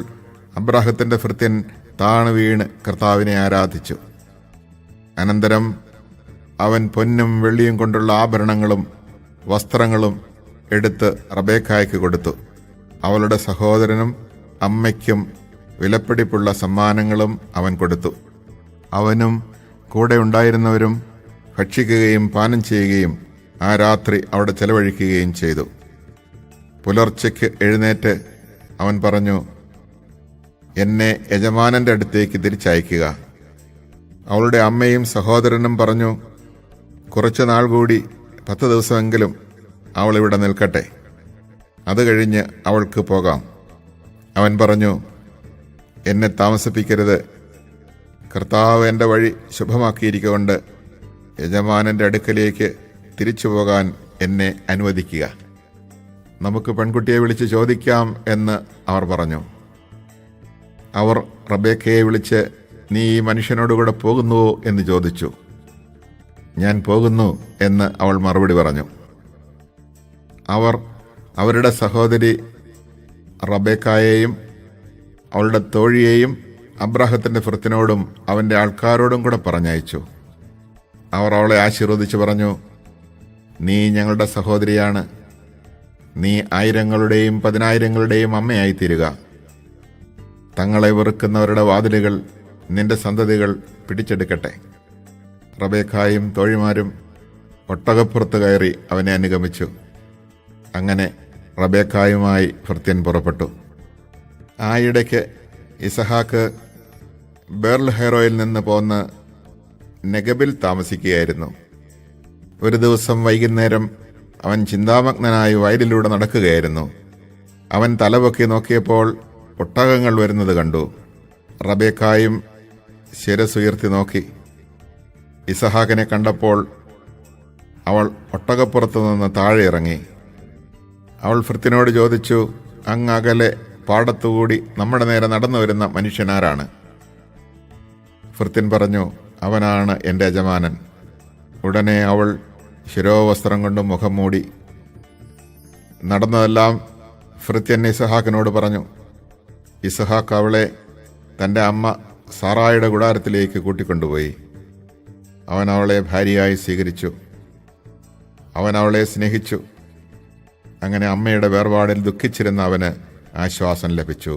അബ്രാഹത്തിന്റെ ഭൃത്യൻ താണു വീണ് കർത്താവിനെ ആരാധിച്ചു. അനന്തരം അവൻ പൊന്നും വെള്ളിയും കൊണ്ടുള്ള ആഭരണങ്ങളും വസ്ത്രങ്ങളും എടുത്ത് റബേക്കായ്ക്ക് കൊടുത്തു. അവളുടെ സഹോദരനും അമ്മയ്ക്കും വിലപിടിപ്പുള്ള സമ്മാനങ്ങളും അവൻ കൊടുത്തു. അവനും കൂടെ ഉണ്ടായിരുന്നവരും ഭക്ഷിക്കുകയും പാനം ചെയ്യുകയും ആ രാത്രി അവിടെ ചെലവഴിക്കുകയും ചെയ്തു. പുലർച്ചയ്ക്ക് എഴുന്നേറ്റ് അവൻ പറഞ്ഞു, എന്നെ യജമാനന്റെ അടുത്തേക്ക് തിരിച്ചയക്കുക. അവളുടെ അമ്മയും സഹോദരനും പറഞ്ഞു, കുറച്ചു നാൾ കൂടി 10 ദിവസമെങ്കിലും അവൾ ഇവിടെ നിൽക്കട്ടെ, അത് കഴിഞ്ഞ് അവൾക്ക് പോകാം. അവൻ പറഞ്ഞു, എന്നെ താമസിപ്പിക്കരുത്. കർത്താവ് എൻ്റെ വഴി ശുഭമാക്കിയിരിക്കൊണ്ട് യജമാനന്റെ അടുക്കലേക്ക് തിരിച്ചു പോകാൻ എന്നെ അനുവദിക്കുക. നമുക്ക് പെൺകുട്ടിയെ വിളിച്ച് ചോദിക്കാം എന്ന് അവർ പറഞ്ഞു. അവർ റബേക്കയെ വിളിച്ച് നീ ഈ മനുഷ്യനോടുകൂടെ പോകുന്നുവോ എന്ന് ചോദിച്ചു. ഞാൻ പോകുന്നു എന്ന് അവൾ മറുപടി പറഞ്ഞു. അവർ അവരുടെ സഹോദരി റബേക്കായെയും അവളുടെ തോഴിയെയും അബ്രാഹത്തിൻ്റെ ഭൃത്യനോടും അവൻ്റെ ആൾക്കാരോടും കൂടെ പറഞ്ഞയച്ചു. അവർ അവളെ ആശീർവദിച്ച് പറഞ്ഞു, നീ ഞങ്ങളുടെ സഹോദരിയാണ്. നീ ആയിരങ്ങളുടെയും 10,000-ങ്ങളുടെയും അമ്മയായിത്തീരുക. തങ്ങളെ വെറുക്കുന്നവരുടെ വാതിലുകൾ നിന്റെ സന്തതികൾ പിടിച്ചെടുക്കട്ടെ. റബേക്കായും തോഴിമാരും ഒട്ടകപ്പുറത്ത് കയറി അവനെ അനുഗമിച്ചു. അങ്ങനെ റബേക്കായുമായി ഭൃത്യൻ പുറപ്പെട്ടു. ആയിടയ്ക്ക് ഇസഹാക്ക് ബേർൽഹെറോയിൽ നിന്ന് പോന്ന് നെഗബിൽ താമസിക്കുകയായിരുന്നു. ഒരു ദിവസം വൈകുന്നേരം അവൻ ചിന്താമഗ്നനായി വയലിലൂടെ നടക്കുകയായിരുന്നു. അവൻ തലപൊക്കി നോക്കിയപ്പോൾ ഒട്ടകങ്ങൾ വരുന്നത് കണ്ടു. റബേക്കായും ശിരസുയർത്തി നോക്കി. ഇസഹാക്കിനെ കണ്ടപ്പോൾ അവൾ ഒട്ടകപ്പുറത്തു നിന്ന് താഴെ ഇറങ്ങി. അവൾ ഭൃത്യനോട് ചോദിച്ചു, അങ്ങകലെ പാടത്തുകൂടി നമ്മുടെ നേരെ നടന്നു വരുന്ന മനുഷ്യനാരാണ്? ഭൃത്യൻ പറഞ്ഞു, അവനാണ് എൻ്റെ യജമാനൻ. ഉടനെ അവൾ ശിരോവസ്ത്രം കൊണ്ട് മുഖം മൂടി. നടന്നതെല്ലാം ഭൃത്യൻ ഇസഹാക്കിനോട് പറഞ്ഞു. ഇസഹാക്ക് അവളെ തൻ്റെ അമ്മ സാറായുടെ കൂടാരത്തിലേക്ക് കൂട്ടിക്കൊണ്ടുപോയി. അവൻ അവളെ ഭാര്യയായി സ്വീകരിച്ചു. അവൻ അവളെ സ്നേഹിച്ചു. അങ്ങനെ അമ്മയുടെ വേർപാടിൽ ദുഃഖിച്ചിരുന്ന അവന് ആശ്വാസം ലഭിച്ചു.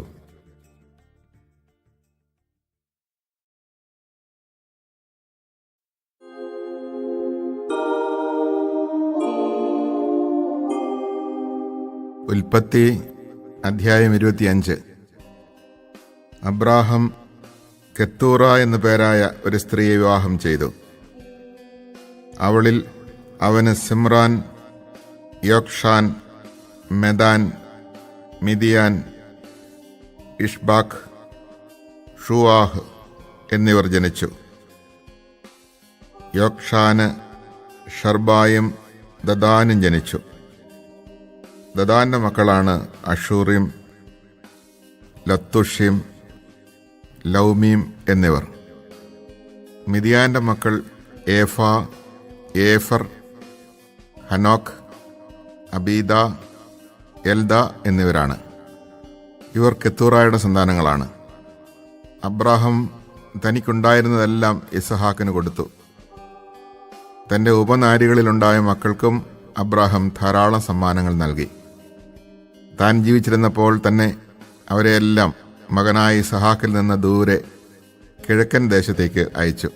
ഉൽപ്പത്തി അധ്യായം 25. അബ്രാഹം കെത്തൂറ എന്നു പേരായ ഒരു സ്ത്രീയെ വിവാഹം ചെയ്തു. അവളിൽ അവന് സിമ്രാൻ, യോക്ഷാൻ, മെദാൻ, മിദിയാൻ, ഇഷ്ബാഖ്, ഷൂവാഹ് എന്നിവർ ജനിച്ചു. യോക്ഷാന് ഷർബായും ദദാനും ജനിച്ചു. ദദാന്റെ മക്കളാണ് അഷൂറിം, ലത്തുഷിം, ലൗമീം എന്നിവർ. മിദിയാന്റെ മക്കൾ ഏഫ, ഏഫർ, ഹനോക്ക്, അബീദ, എൽദ എന്നിവരാണ്. ഇവർ കെത്തൂറായുടെ സന്താനങ്ങളാണ്. അബ്രാഹം തനിക്കുണ്ടായിരുന്നതെല്ലാം ഇസഹാക്കിന് കൊടുത്തു. തൻ്റെ ഉപനാരികളിലുണ്ടായ മക്കൾക്കും അബ്രാഹം ധാരാളം സമ്മാനങ്ങൾ നൽകി. താൻ ജീവിച്ചിരുന്നപ്പോൾ തന്നെ അവരെയെല്ലാം മകനായ ഇസഹാക്കിൽ നിന്ന് ദൂരെ കിഴക്കൻ ദേശത്തേക്ക് അയച്ചു.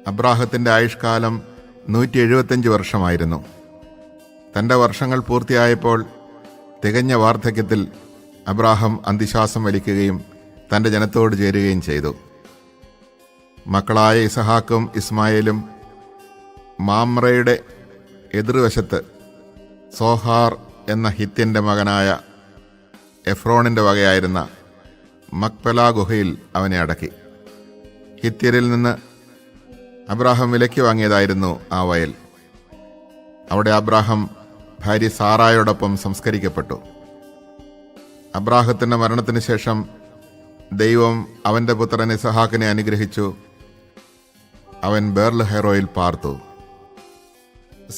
അബ്രാഹത്തിൻ്റെ ആയുഷ്കാലം 175 വർഷമായിരുന്നു. തൻ്റെ വർഷങ്ങൾ പൂർത്തിയായപ്പോൾ തികഞ്ഞ വാർദ്ധക്യത്തിൽ അബ്രാഹം അന്തിശ്വാസം വലിക്കുകയും തൻ്റെ ജനത്തോട് ചേരുകയും ചെയ്തു. മക്കളായ ഇസഹാക്കും ഇസ്മായേലും മാമ്രയുടെ എതിർവശത്ത് സോഹാർ എന്ന ഹിത്യൻ്റെ മകനായ എഫ്രോണിൻ്റെ വകയായിരുന്ന മക്പെല ഗുഹയിൽ അവനെ അടക്കി. ഹിത്യരിൽ നിന്ന് അബ്രാഹം വിലയ്ക്ക് വാങ്ങിയതായിരുന്നു ആ വയൽ. അവിടെ അബ്രാഹം ഭാര്യ സാറായോടൊപ്പം സംസ്കരിക്കപ്പെട്ടു. അബ്രാഹത്തിൻ്റെ മരണത്തിന് ശേഷം ദൈവം അവൻ്റെ പുത്രൻ ഇസഹാക്കിനെ അനുഗ്രഹിച്ചു. അവൻ ബേർൽഹെറോയിൽ പാർത്തു.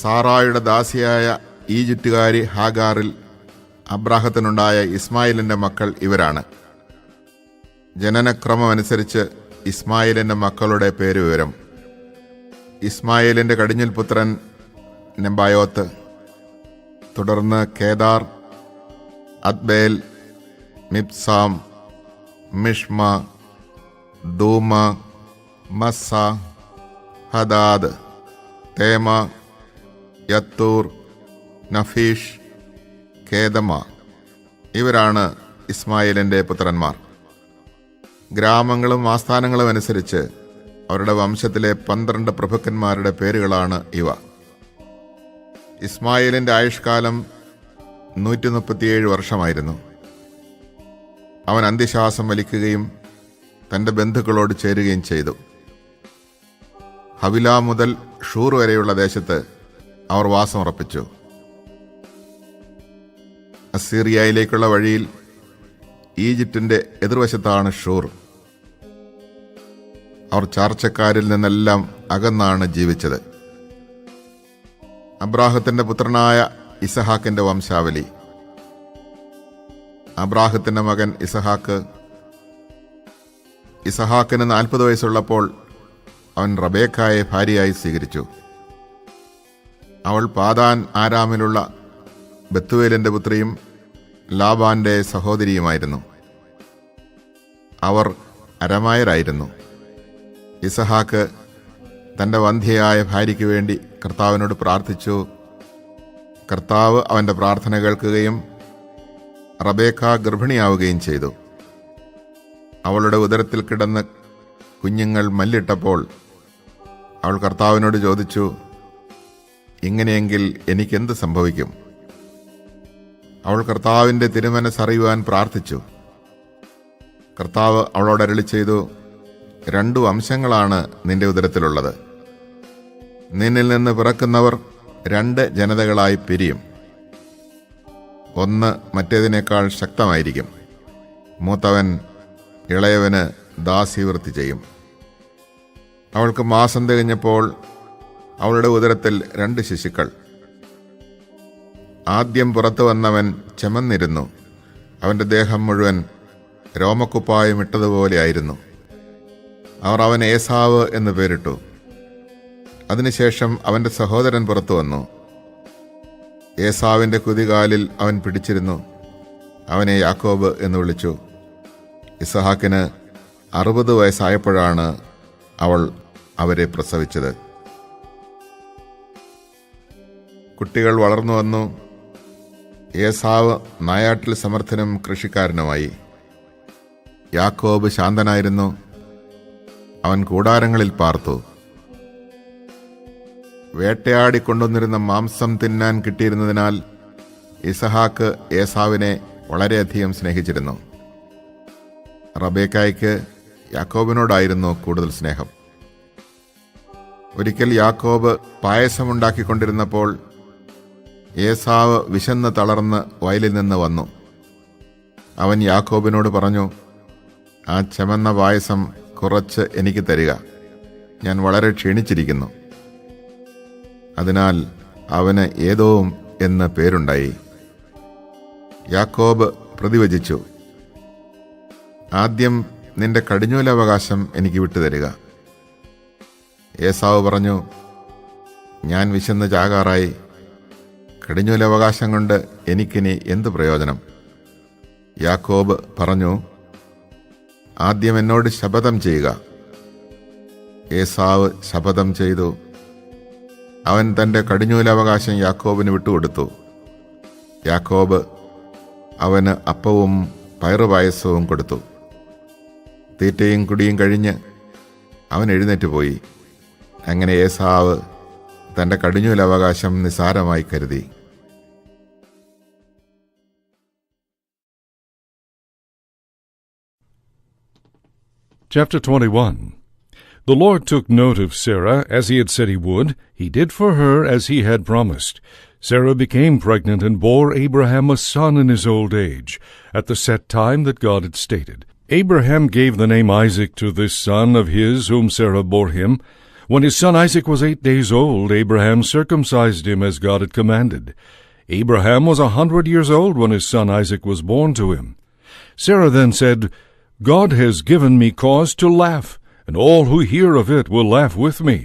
സാറായുടെ ദാസിയായ ഈജിപ്തുകാരി ഹാഗാറിൽ അബ്രാഹത്തിനുണ്ടായ ഇസ്മായിലിൻ്റെ മക്കൾ ഇവരാണ്. ജനനക്രമമനുസരിച്ച് ഇസ്മായിലിൻ്റെ മക്കളുടെ പേര് വിവരം: ഇസ്മായിലിൻ്റെ കടിഞ്ഞിൽ പുത്രൻ നെബായോത്ത്, തുടർന്ന് കേദാർ, അദ്ബേൽ, മിബ്സാം, മിഷ്മ, ദൂമ, മസ്സ, ഹദാദ്, തേമ, യത്തൂർ, നഫീഷ്, കേദമ. ഇവരാണ് ഇസ്മായിലിൻ്റെ പുത്രന്മാർ. ഗ്രാമങ്ങളും ആസ്ഥാനങ്ങളും അനുസരിച്ച് അവരുടെ വംശത്തിലെ 12 പ്രഭുക്കന്മാരുടെ പേരുകളാണ് ഇവ. ഇസ്മായിലിൻ്റെ ആയുഷ്കാലം 137 വർഷമായിരുന്നു. അവൻ അന്ത്യശ്വാസം വലിക്കുകയും തൻ്റെ ബന്ധുക്കളോട് ചേരുകയും ചെയ്തു. ഹവില മുതൽ ഷൂർ വരെയുള്ള ദേശത്ത് അവർ വാസമുറപ്പിച്ചു. അസീറിയയിലേക്കുള്ള വഴിയിൽ ഈജിപ്തിൻ്റെ എതിർവശത്താണ് ഷൂർ. അവർ ചാർച്ചക്കാരിൽ നിന്നെല്ലാം അകന്നാണ് ജീവിച്ചത്. അബ്രാഹത്തിന്റെ പുത്രനായ ഇസഹാക്കിന്റെ വംശാവലി. അബ്രാഹത്തിന്റെ മകൻ ഇസഹാക്കിന് 40 വയസ്സുള്ളപ്പോൾ അവൻ റബേക്കായെ ഭാര്യയായി സ്വീകരിച്ചു. അവൾ പാദാൻ ആരാമിലുള്ള ബത്തുവേലിന്റെ പുത്രിയും ലാബാന്റെ സഹോദരിയുമായിരുന്നു. അവർ അരമായരായിരുന്നു. ഇസഹാക്ക് തൻ്റെ വന്ധ്യയായ ഭാര്യയ്ക്ക് വേണ്ടി കർത്താവിനോട് പ്രാർത്ഥിച്ചു. കർത്താവ് അവൻ്റെ പ്രാർത്ഥന കേൾക്കുകയും റബേക്ക ഗർഭിണിയാവുകയും ചെയ്തു. അവളുടെ ഉദരത്തിൽ കിടന്ന് കുഞ്ഞുങ്ങൾ മല്ലിട്ടപ്പോൾ അവൾ കർത്താവിനോട് ചോദിച്ചു, ഇങ്ങനെയെങ്കിൽ എനിക്കെന്ത് സംഭവിക്കും? അവൾ കർത്താവിൻ്റെ തിരുമനസ്സറിയുവാൻ പ്രാർത്ഥിച്ചു. കർത്താവ് അവളോട് അരുളി ചെയ്തു, 2 വംശങ്ങളാണ് നിന്റെ ഉദരത്തിലുള്ളത്. നിന്നിൽ നിന്ന് പിറക്കുന്നവർ 2 ജനതകളായി പിരിയും. ഒന്ന് മറ്റേതിനേക്കാൾ ശക്തമായിരിക്കും. മൂത്തവൻ ഇളയവന് ദാസ്യവൃത്തി ചെയ്യും. അവൾക്ക് മാസം തികഞ്ഞപ്പോൾ അവളുടെ ഉദരത്തിൽ 2 ശിശുക്കൾ. ആദ്യം പുറത്തു വന്നവൻ ചെമന്നിരുന്നു. അവൻ്റെ ദേഹം മുഴുവൻ രോമക്കുപ്പായം ഇട്ടതുപോലെയായിരുന്നു. അവർ അവൻ ഏസാവ് എന്ന് പേരിട്ടു. അതിനുശേഷം അവൻ്റെ സഹോദരൻ പുറത്തു വന്നു. ഏസാവിൻ്റെ കുതികാലിൽ അവൻ പിടിച്ചിരുന്നു. അവനെ യാക്കോബ് എന്ന് വിളിച്ചു. ഇസഹാക്കിന് 60 വയസ്സായപ്പോഴാണ് അവൾ അവരെ പ്രസവിച്ചത്. കുട്ടികൾ വളർന്നു വന്നു. ഏസാവ് നായാട്ടിൽ സമർത്ഥനും കൃഷിക്കാരനുമായി. യാക്കോബ് ശാന്തനായിരുന്നു. അവൻ കൂടാരങ്ങളിൽ പാർത്തു. വേട്ടയാടിക്കൊണ്ടുവന്നിരുന്ന മാംസം തിന്നാൻ കിട്ടിയിരുന്നതിനാൽ ഇസഹാക്ക് ഏസാവിനെ വളരെയധികം സ്നേഹിച്ചിരുന്നു. റബേക്കായ്ക്ക് യാക്കോബിനോടായിരുന്നു കൂടുതൽ സ്നേഹം. ഒരിക്കൽ യാക്കോബ് പായസമുണ്ടാക്കിക്കൊണ്ടിരുന്നപ്പോൾ ഏസാവ് വിശന്ന് തളർന്ന് വയലിൽ നിന്ന് വന്നു. അവൻ യാക്കോബിനോട് പറഞ്ഞു, ആ ചെമന്ന പായസം കുറച്ച് എനിക്ക് തരിക, ഞാൻ വളരെ ക്ഷീണിച്ചിരിക്കുന്നു. അതിനാൽ അവന് ഏദോം എന്ന പേരുണ്ടായി. യാക്കോബ് പ്രതിവചിച്ചു, ആദ്യം നിന്റെ കടിഞ്ഞൂലവകാശം എനിക്ക് വിട്ടുതരിക. ഏസാവ് പറഞ്ഞു, ഞാൻ വിശന്ന് ചാകാറായി. കടിഞ്ഞൂലവകാശം കൊണ്ട് എനിക്കിനി എന്ത് പ്രയോജനം? യാക്കോബ് പറഞ്ഞു, ആദ്യം എന്നോട് ശപഥം ചെയ്യുക. ഏസാവ് ശപഥം ചെയ്തു. അവൻ തൻ്റെ കടിഞ്ഞൂലവകാശം യാക്കോബിന് വിട്ടുകൊടുത്തു. യാക്കോബ് അവന് അപ്പവും പയറുപായസവും കൊടുത്തു. തീറ്റയും കുടിയും കഴിഞ്ഞ് അവൻ എഴുന്നേറ്റ് പോയി. അങ്ങനെ ഏസാവ് തൻ്റെ കടിഞ്ഞൂലവകാശം നിസാരമായി കരുതി. Chapter 21. The Lord took note of Sarah, as he had said he would. He did for her as he had promised. Sarah became pregnant and bore Abraham a son in his old age, at the set time that God had stated. Abraham gave the name Isaac to this son of his whom Sarah bore him. When his son Isaac was 8 days old, Abraham circumcised him as God had commanded. Abraham was 100 years old when his son Isaac was born to him. Sarah then said, God has given me cause to laugh, and all who hear of it will laugh with me.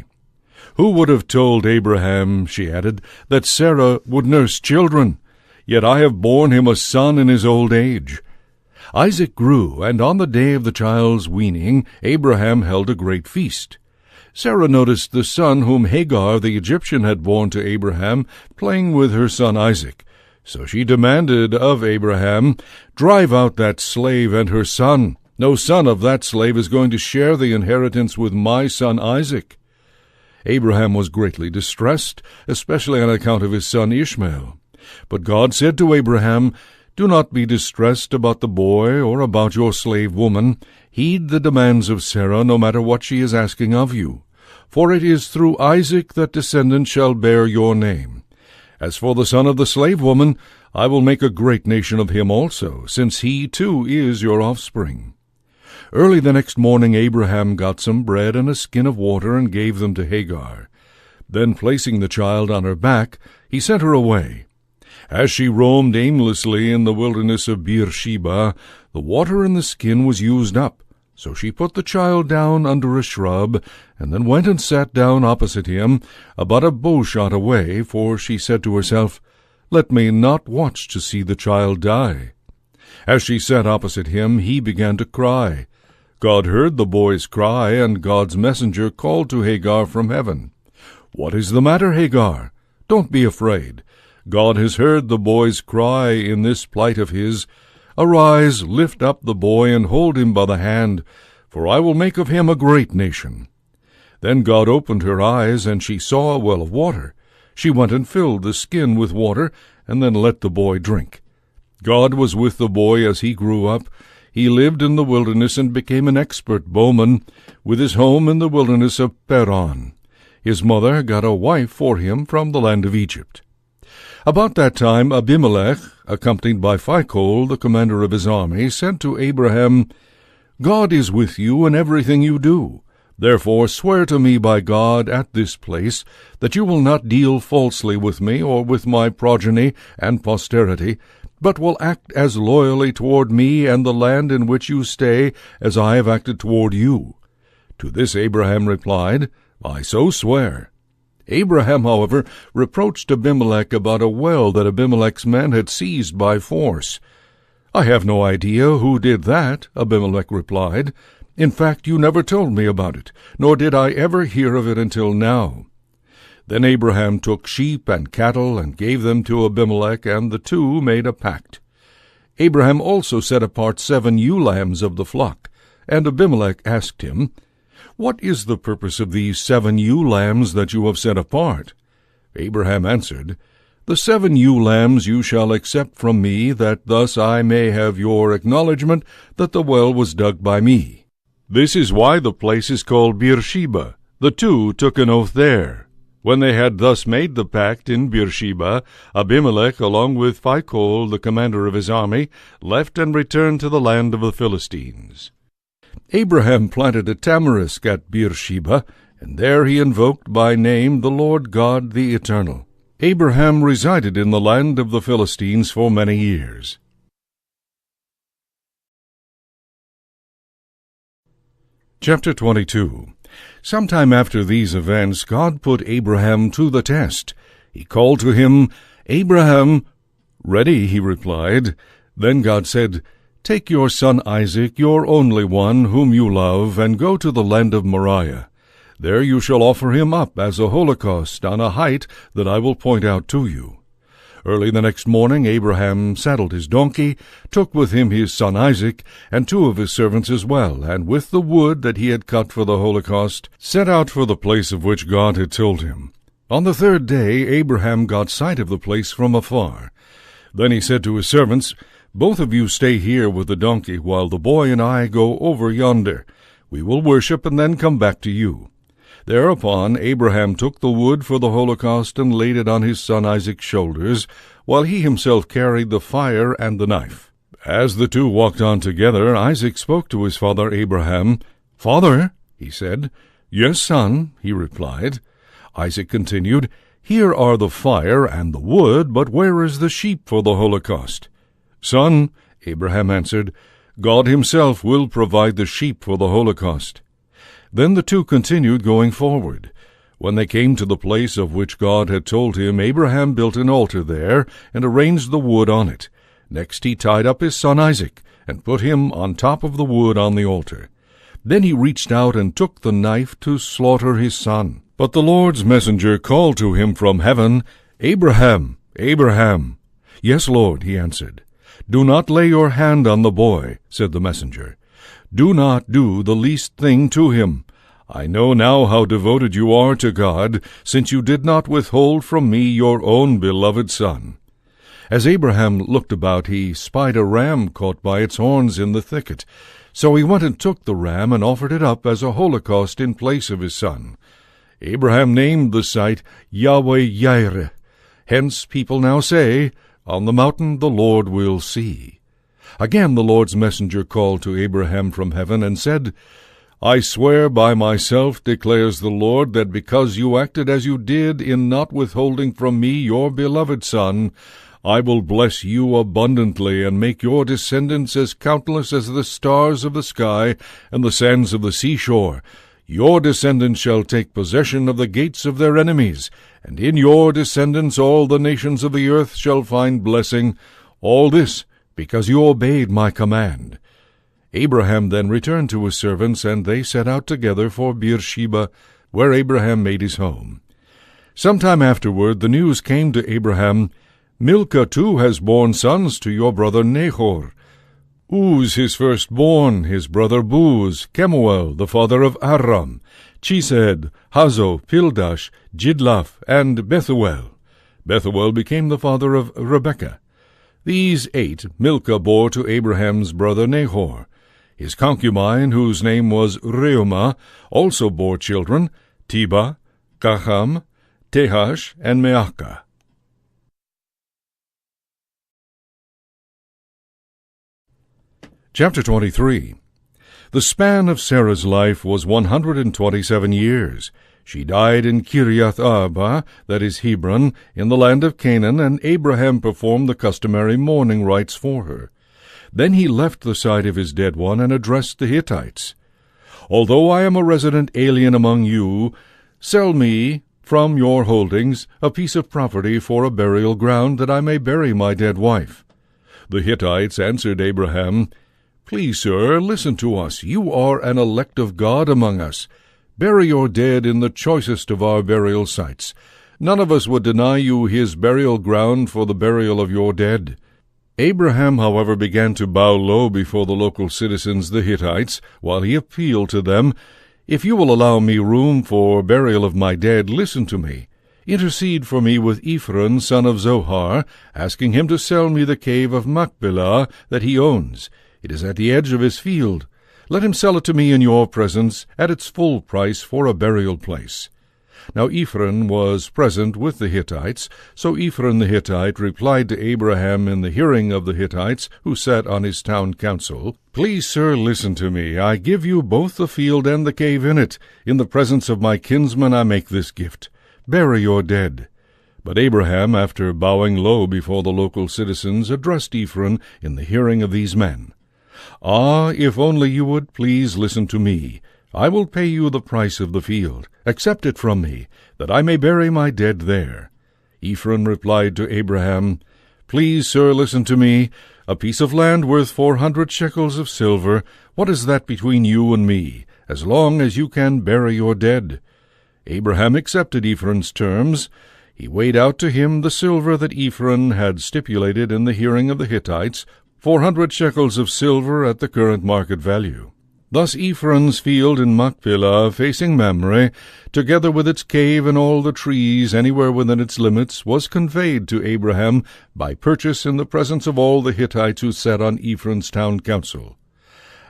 Who would have told Abraham, she added, that Sarah would nurse children? Yet I have borne him a son in his old age. Isaac grew, and on the day of the child's weaning, Abraham held a great feast. Sarah noticed the son whom Hagar the Egyptian had borne to Abraham playing with her son Isaac. So she demanded of Abraham, drive out that slave and her son. No son of that slave is going to share the inheritance with my son Isaac. Abraham was greatly distressed, especially on account of his son Ishmael. But God said to Abraham, do not be distressed about the boy or about your slave woman. Heed the demands of Sarah, no matter what she is asking of you. For it is through Isaac that descendants shall bear your name. As for the son of the slave woman, I will make a great nation of him also, since he too is your offspring. Early the next morning Abraham got some bread and a skin of water and gave them to Hagar. Then, placing the child on her back, he sent her away. As she roamed aimlessly in the wilderness of Beersheba, the water in the skin was used up. So she put the child down under a shrub, and then went and sat down opposite him, about a bowshot away, for she said to herself, "Let me not watch to see the child die." As she sat opposite him, he began to cry. God heard the boy's cry, and God's messenger called to Hagar from heaven. "What is the matter, Hagar? Don't be afraid. God has heard the boy's cry in this plight of his. Arise, lift up the boy, and hold him by the hand, for I will make of him a great nation." Then God opened her eyes, and she saw a well of water. She went and filled the skin with water, and then let the boy drink. God was with the boy as he grew up. He lived in the wilderness and became an expert bowman, with his home in the wilderness of Paran. His mother got a wife for him from the land of Egypt. About that time Abimelech, accompanied by Phicol, the commander of his army, said to Abraham, "God is with you in everything you do. Therefore swear to me by God at this place that you will not deal falsely with me or with my progeny and posterity, but will act as loyally toward me and the land in which you stay as I have acted toward you." To this Abraham replied, "I so swear." Abraham, however, reproached Abimelech about a well that Abimelech's men had seized by force. "I have no idea who did that," Abimelech replied. "In fact, you never told me about it, nor did I ever hear of it until now." Then Abraham took sheep and cattle and gave them to Abimelech, and the two made a pact. Abraham also set apart 7 ewe lambs of the flock, and Abimelech asked him, "What is the purpose of these 7 ewe lambs that you have set apart?" Abraham answered, "The 7 ewe lambs you shall accept from me, that thus I may have your acknowledgment that the well was dug by me. This is why the place is called Beersheba. The two took an oath there." When they had thus made the pact in Beersheba, Abimelech, along with Phicol, the commander of his army, left and returned to the land of the Philistines. Abraham planted a tamarisk at Beersheba, and there he invoked by name the Lord God the Eternal. Abraham resided in the land of the Philistines for many years. Chapter 22. Sometime after these events, God put Abraham to the test. He called to him, "Abraham." "Ready," he replied. Then God said, "Take your son Isaac, your only one, whom you love, and go to the land of Moriah. There you shall offer him up as a holocaust on a height that I will point out to you." Early the next morning Abraham saddled his donkey, took with him his son Isaac, and 2 of his servants as well, and with the wood that he had cut for the holocaust, set out for the place of which God had told him. On the 3rd day Abraham got sight of the place from afar. Then he said to his servants, "Both of you stay here with the donkey, while the boy and I go over yonder. We will worship and then come back to you." Thereupon Abraham took the wood for the holocaust and laid it on his son Isaac's shoulders, while he himself carried the fire and the knife. As the two walked on together, Isaac spoke to his father Abraham. "Father," he said. "Yes, son," he replied. Isaac continued, "Here are the fire and the wood, but where is the sheep for the holocaust?" "Son," Abraham answered, "God himself will provide the sheep for the holocaust." Then the two continued going forward. When they came to the place of which God had told him, Abraham built an altar there and arranged the wood on it. Next he tied up his son Isaac and put him on top of the wood on the altar. Then he reached out and took the knife to slaughter his son. But the Lord's messenger called to him from heaven, "Abraham, Abraham." "Yes, Lord," he answered. "Do not lay your hand on the boy," said the messenger. "Do not do the least thing to him. I know now how devoted you are to God, since you did not withhold from me your own beloved son." As Abraham looked about, he spied a ram caught by its horns in the thicket. So he went and took the ram and offered it up as a holocaust in place of his son. Abraham named the site Yahweh-Yireh. Hence people now say, "On the mountain the Lord will see." Again the Lord's messenger called to Abraham from heaven and said, I swear by myself, declares the Lord, that because you acted as you did in not withholding from me your beloved son, I will bless you abundantly and make your descendants as countless as the stars of the sky and the sands of the seashore. Your descendants shall take possession of the gates of their enemies, and in your descendants all the nations of the earth shall find blessing. All this because you obeyed my command. Abraham then returned to his servants, and they set out together for Beersheba, where Abraham made his home. Sometime afterward the news came to Abraham, Milcah too has borne sons to your brother Nahor. Uz his firstborn, his brother Buz, Kemuel, the father of Aram, Chesed, Hazo, Pildash, Jidlaph, and Bethuel. Bethuel became the father of Rebekah. These 8 Milcah bore to Abraham's brother Nahor. His concubine, whose name was Reumah, also bore children, Tebah, Gaham, Tehash, and Maacah. Chapter 23. The span of Sarah's life was 127 years. She died in Kiriath Arba, that is Hebron, in the land of Canaan, and Abraham performed the customary mourning rites for her. Then he left the side of his dead one and addressed the Hittites. Although I am a resident alien among you, sell me from your holdings a piece of property for a burial ground, that I may bury my dead wife. The Hittites answered Abraham, Please, sir, listen to us. You are an elect of God among us. Bury your dead in the choicest of our burial sites. None of us would deny you his burial ground for the burial of your dead. Abraham, however, began to bow low before the local citizens, the Hittites, while he appealed to them, If you will allow me room for burial of my dead, listen to me. Intercede for me with Ephron, son of Zohar, asking him to sell me the cave of Machpelah that he owns. It is at the edge of his field. Let him sell it to me in your presence at its full price for a burial place. Now Ephron was present with the Hittites, so Ephron the Hittite replied to Abraham in the hearing of the Hittites, who sat on his town council, Please, sir, listen to me. I give you both the field and the cave in it. In the presence of my kinsman I make this gift. Bury your dead. But Abraham, after bowing low before the local citizens, addressed Ephron in the hearing of these men. Ah, if only you would please listen to me. I will pay you the price of the field. Accept it from me, that I may bury my dead there. Ephron replied to Abraham, Please, sir, listen to me. A piece of land worth 400 shekels of silver, what is that between you and me, as long as you can bury your dead? Abraham accepted Ephron's terms. He weighed out to him the silver that Ephron had stipulated in the hearing of the Hittites, 400 shekels of silver at the current market value. Thus Ephron's field in Machpelah, facing Mamre, together with its cave and all the trees anywhere within its limits, was conveyed to Abraham by purchase in the presence of all the Hittites who sat on Ephron's town council.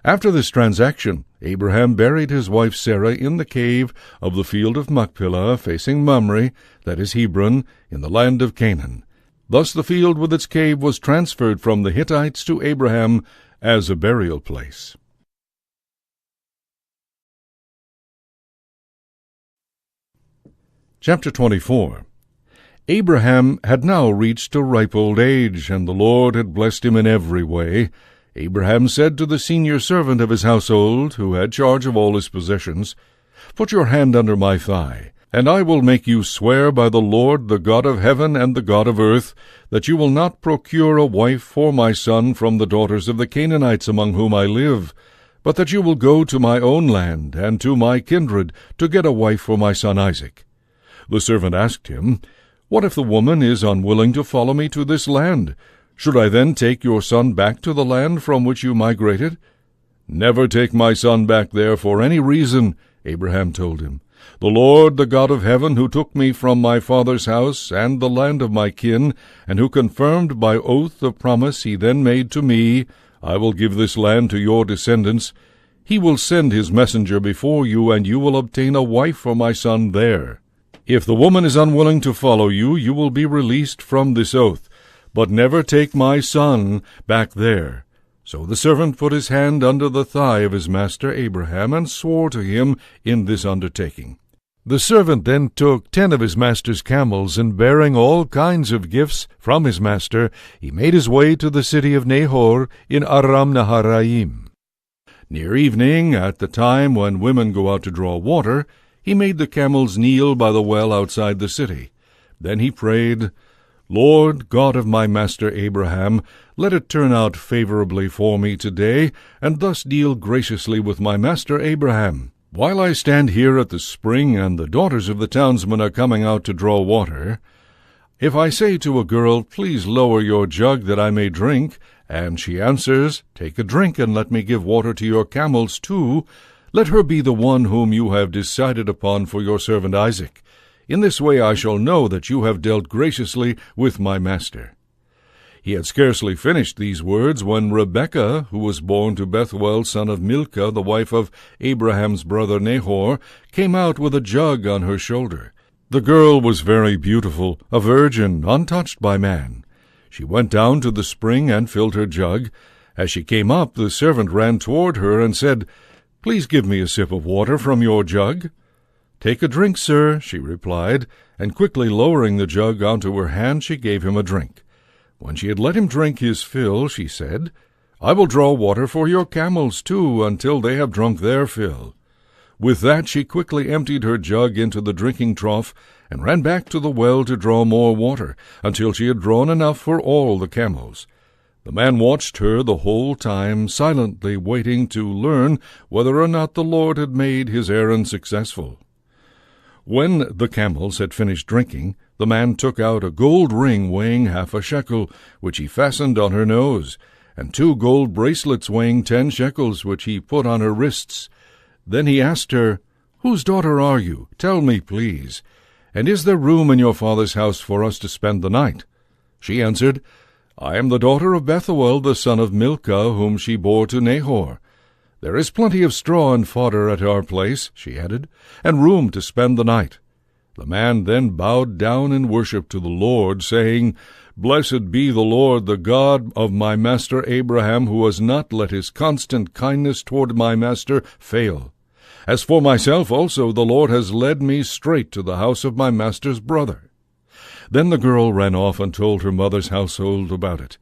After this transaction, Abraham buried his wife Sarah in the cave of the field of Machpelah, facing Mamre, that is Hebron, in the land of Canaan. Thus the field with its cave was transferred from the Hittites to Abraham as a burial place. Chapter 24. Abraham had now reached a ripe old age, and the Lord had blessed him in every way. Abraham said to the senior servant of his household, who had charge of all his possessions, Put your hand under my thigh, and I will make you swear by the Lord, the God of heaven and the God of earth, that you will not procure a wife for my son from the daughters of the Canaanites among whom I live, but that you will go to my own land and to my kindred to get a wife for my son Isaac. The servant asked him, What if the woman is unwilling to follow me to this land? Should I then take your son back to the land from which you migrated? Never take my son back there for any reason, Abraham told him. The Lord, the God of heaven, who took me from my father's house and the land of my kin, and who confirmed by oath the promise he then made to me, I will give this land to your descendants. He will send his messenger before you, and you will obtain a wife for my son there. If the woman is unwilling to follow you, you will be released from this oath. But never take my son back there. So the servant put his hand under the thigh of his master Abraham, and swore to him in this undertaking. The servant then took 10 of his master's camels, and bearing all kinds of gifts from his master, he made his way to the city of Nahor in Aram Naharaim. Near evening, at the time when women go out to draw water, he made the camels kneel by the well outside the city. Then he prayed, Lord, God of my master Abraham, let it turn out favorably for me today, and thus deal graciously with my master Abraham. While I stand here at the spring, and the daughters of the townsmen are coming out to draw water, if I say to a girl, Please lower your jug that I may drink, and she answers, Take a drink, and let me give water to your camels too, let her be the one whom you have decided upon for your servant Isaac. In this way I shall know that you have dealt graciously with my master. He had scarcely finished these words when Rebekah, who was born to Bethuel, son of Milcah, the wife of Abraham's brother Nahor, came out with a jug on her shoulder. The girl was very beautiful, a virgin, untouched by man. She went down to the spring and filled her jug. As she came up, the servant ran toward her and said, Please give me a sip of water from your jug. Take a drink, sir, she replied, and quickly lowering the jug onto her hand, she gave him a drink. When she had let him drink his fill, she said, I will draw water for your camels, too, until they have drunk their fill. With that she quickly emptied her jug into the drinking trough, and ran back to the well to draw more water, until she had drawn enough for all the camels. The man watched her the whole time, silently waiting to learn whether or not the Lord had made his errand successful. When the camels had finished drinking, the man took out a gold ring weighing 1/2 shekel, which he fastened on her nose, and 2 gold bracelets weighing 10 shekels, which he put on her wrists. Then he asked her, Whose daughter are you? Tell me, please. And is there room in your father's house for us to spend the night? She answered, I am the daughter of Bethuel, the son of Milcah, whom she bore to Nahor. There is plenty of straw and fodder at our place, she added, and room to spend the night. The man then bowed down in worship to the Lord, saying, Blessed be the Lord, the God of my master Abraham, who has not let his constant kindness toward my master fail. As for myself also, the Lord has led me straight to the house of my master's brother. Then the girl ran off and told her mother's household about it.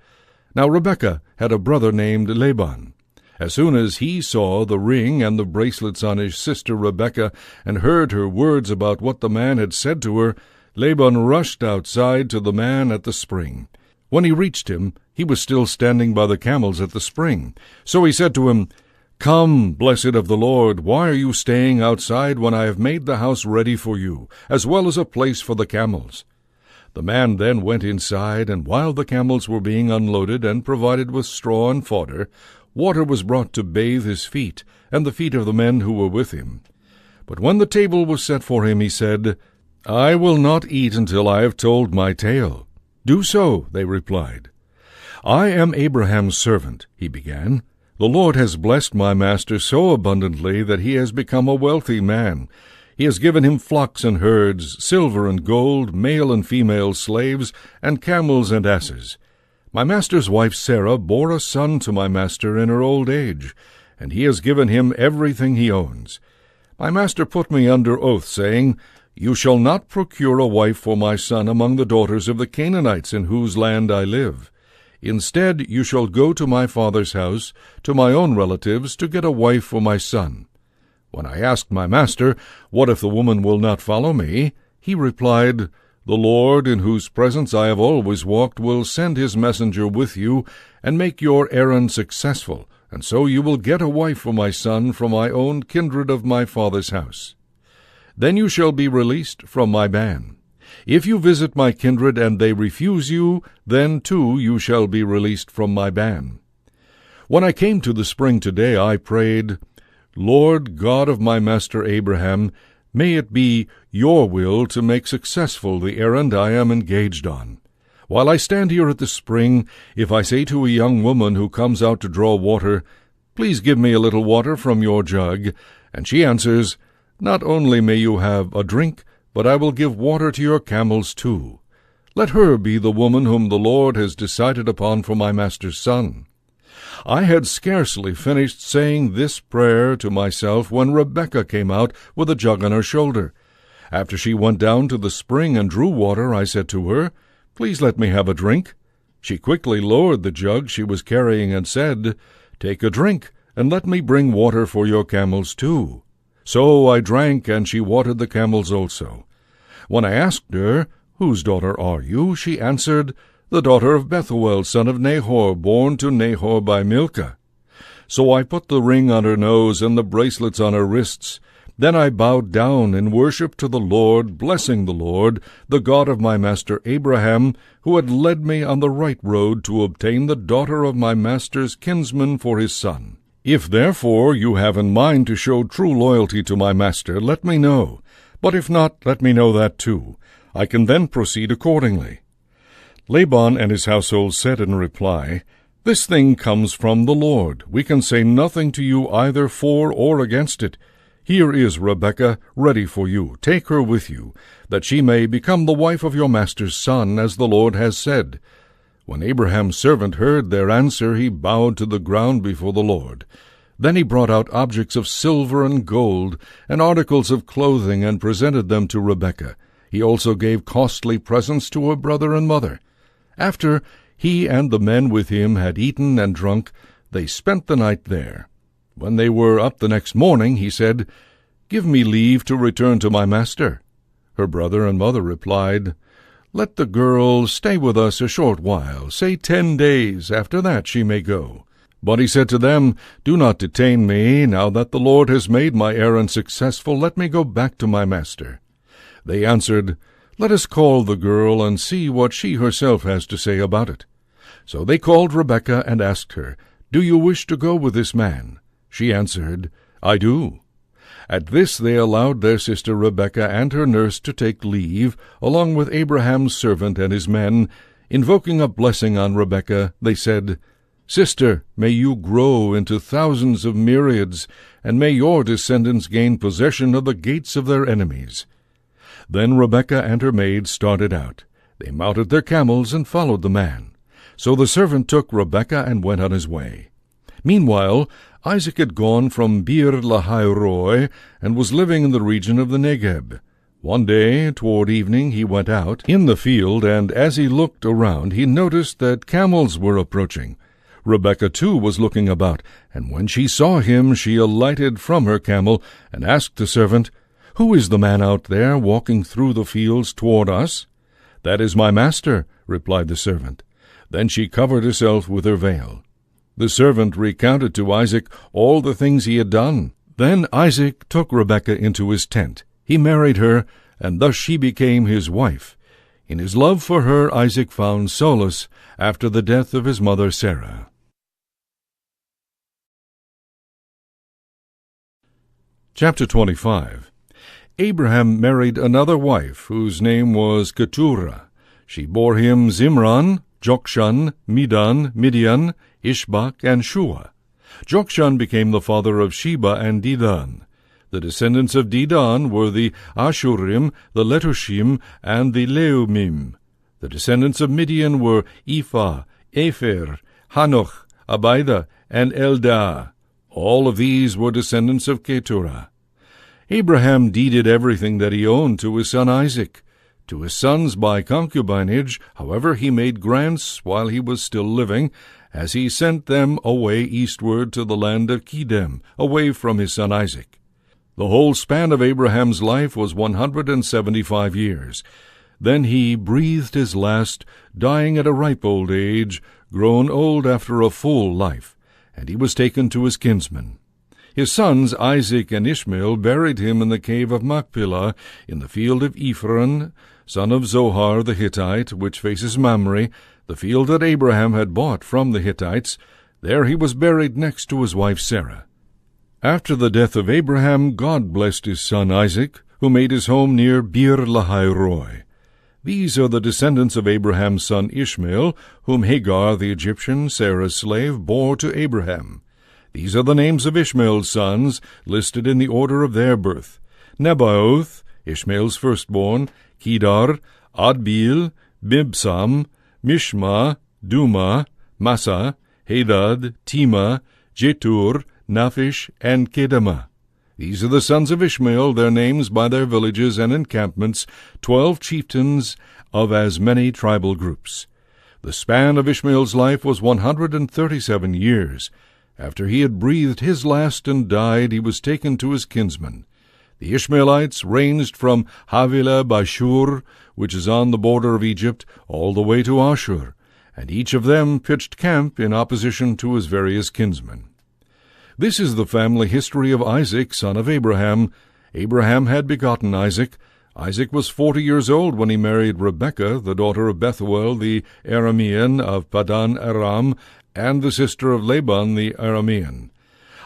Now Rebekah had a brother named Laban. As soon as he saw the ring and the bracelets on his sister Rebekah, and heard her words about what the man had said to her, Laban rushed outside to the man at the spring. When he reached him, he was still standing by the camels at the spring. So he said to him, Come, blessed of the Lord, why are you staying outside when I have made the house ready for you, as well as a place for the camels? The man then went inside, and while the camels were being unloaded and provided with straw and fodder, water was brought to bathe his feet and the feet of the men who were with him. But when the table was set for him, he said, I will not eat until I have told my tale. Do so, they replied. I am Abraham's servant, he began. The Lord has blessed my master so abundantly that he has become a wealthy man. He has given him flocks and herds, silver and gold, male and female slaves, and camels and asses. My master's wife Sarah bore a son to my master in her old age, and he has given him everything he owns. My master put me under oath, saying, You shall not procure a wife for my son among the daughters of the Canaanites in whose land I live. Instead, you shall go to my father's house, to my own relatives, to get a wife for my son. When I asked my master, What if the woman will not follow me? He replied, The Lord, in whose presence I have always walked, will send his messenger with you, and make your errand successful, and so you will get a wife for my son from my own kindred of my father's house. Then you shall be released from my ban. If you visit my kindred and they refuse you, then too you shall be released from my ban. When I came to the spring today, I prayed, Lord God of my master Abraham, may it be your will to make successful the errand I am engaged on. While I stand here at the spring, if I say to a young woman who comes out to draw water, Please give me a little water from your jug, and she answers, Not only may you have a drink, but I will give water to your camels too. Let her be the woman whom the Lord has decided upon for my master's son. I had scarcely finished saying this prayer to myself when Rebekah came out with a jug on her shoulder. After she went down to the spring and drew water, I said to her, "Please let me have a drink." She quickly lowered the jug she was carrying and said, "Take a drink, and let me bring water for your camels too." So I drank, and she watered the camels also. When I asked her, "Whose daughter are you?" she answered, "The daughter of Bethuel, son of Nahor, born to Nahor by Milcah." So I put the ring on her nose and the bracelets on her wrists. Then I bowed down in worship to the Lord, blessing the Lord, the God of my master Abraham, who had led me on the right road to obtain the daughter of my master's kinsman for his son. If therefore you have in mind to show true loyalty to my master, let me know. But if not, let me know that too. I can then proceed accordingly. Laban and his household said in reply, "This thing comes from the Lord. We can say nothing to you either for or against it. Here is Rebekah ready for you. Take her with you, that she may become the wife of your master's son, as the Lord has said." When Abraham's servant heard their answer, he bowed to the ground before the Lord. Then he brought out objects of silver and gold, and articles of clothing, and presented them to Rebekah. He also gave costly presents to her brother and mother. After he and the men with him had eaten and drunk, they spent the night there. When they were up the next morning, he said, "Give me leave to return to my master." Her brother and mother replied, "Let the girl stay with us a short while, say 10 days. After that she may go." But he said to them, "Do not detain me. Now that the Lord has made my errand successful, let me go back to my master." They answered, "Let us call the girl and see what she herself has to say about it." So they called Rebekah and asked her, "Do you wish to go with this man?" She answered, "I do." At this they allowed their sister Rebekah and her nurse to take leave, along with Abraham's servant and his men. Invoking a blessing on Rebekah, they said, "Sister, may you grow into thousands of myriads, and may your descendants gain possession of the gates of their enemies." Then Rebekah and her maids started out. They mounted their camels and followed the man. So the servant took Rebekah and went on his way. Meanwhile, Isaac had gone from Beer-lahai-roi and was living in the region of the Negeb. One day, toward evening, he went out in the field, and as he looked around, he noticed that camels were approaching. Rebekah, too, was looking about, and when she saw him, she alighted from her camel and asked the servant, "Who is the man out there walking through the fields toward us?" "That is my master," replied the servant. Then she covered herself with her veil. The servant recounted to Isaac all the things he had done. Then Isaac took Rebekah into his tent. He married her, and thus she became his wife. In his love for her, Isaac found solace after the death of his mother Sarah. Chapter 25. Abraham married another wife, whose name was Keturah. She bore him Zimran, Jokshan, Medan, Midian, Ishbak, and Shua. Jokshan became the father of Sheba and Dedan. The descendants of Dedan were the Ashurim, the Letushim, and the Leumim. The descendants of Midian were Ephah, Epher, Hanoch, Abida, and Eldah. All of these were descendants of Keturah. Abraham deeded everything that he owned to his son Isaac. To his sons by concubinage, however, he made grants while he was still living, as he sent them away eastward to the land of Kedem, away from his son Isaac. The whole span of Abraham's life was 175 years. Then he breathed his last, dying at a ripe old age, grown old after a full life, and he was taken to his kinsmen. His sons Isaac and Ishmael buried him in the cave of Machpelah, in the field of Ephron, son of Zohar the Hittite, which faces Mamre, the field that Abraham had bought from the Hittites. There he was buried next to his wife Sarah. After the death of Abraham, God blessed his son Isaac, who made his home near Beer-lahai-roi. These are the descendants of Abraham's son Ishmael, whom Hagar the Egyptian, Sarah's slave, bore to Abraham. These are the names of Ishmael's sons, listed in the order of their birth: Nebaioth, Ishmael's firstborn, Kedar, Adbeel, Mibsam, Mishma, Duma, Massa, Hadad, Tema, Jetur, Naphish, and Kedemah. These are the sons of Ishmael, their names by their villages and encampments, 12 chieftains of as many tribal groups. The span of Ishmael's life was 137 years. After he had breathed his last and died, he was taken to his kinsmen. The Ishmaelites ranged from Havilah by Shur, which is on the border of Egypt, all the way to Ashur, and each of them pitched camp in opposition to his various kinsmen. This is the family history of Isaac, son of Abraham. Abraham had begotten Isaac. Isaac was 40 years old when he married Rebekah, the daughter of Bethuel the Aramean of Padan Aram, and the sister of Laban the Aramean.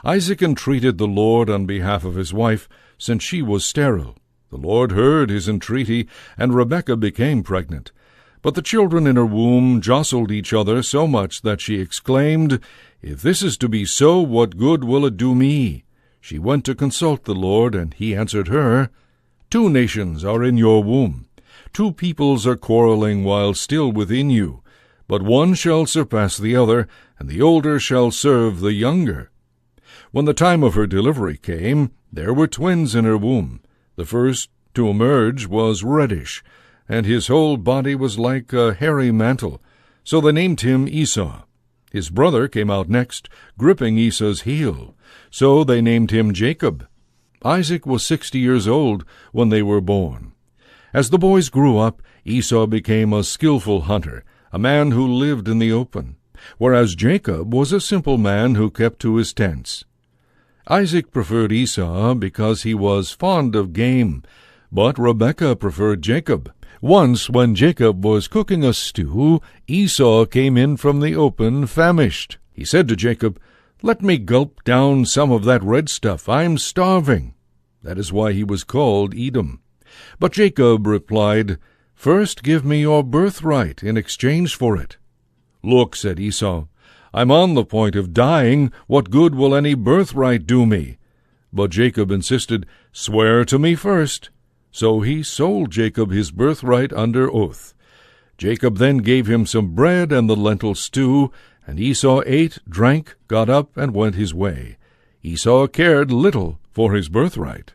Isaac entreated the Lord on behalf of his wife, since she was sterile. The Lord heard his entreaty, and Rebekah became pregnant. But the children in her womb jostled each other so much that she exclaimed, "If this is to be so, what good will it do me?" She went to consult the Lord, and he answered her, "Two nations are in your womb. 2 peoples are quarreling while still within you. But one shall surpass the other, and the older shall serve the younger." When the time of her delivery came, there were twins in her womb. The first to emerge was reddish, and his whole body was like a hairy mantle. So they named him Esau. His brother came out next, gripping Esau's heel. So they named him Jacob. Isaac was 60 years old when they were born. As the boys grew up, Esau became a skillful hunter, a man who lived in the open, whereas Jacob was a simple man who kept to his tents. Isaac preferred Esau because he was fond of game, but Rebekah preferred Jacob. Once, when Jacob was cooking a stew, Esau came in from the open famished. He said to Jacob, "Let me gulp down some of that red stuff. I'm starving." That is why he was called Edom. But Jacob replied, "First give me your birthright in exchange for it." "Look," said Esau, "I'm on the point of dying. What good will any birthright do me?" But Jacob insisted, "Swear to me first." So he sold Jacob his birthright under oath. Jacob then gave him some bread and the lentil stew, and Esau ate, drank, got up, and went his way. Esau cared little for his birthright.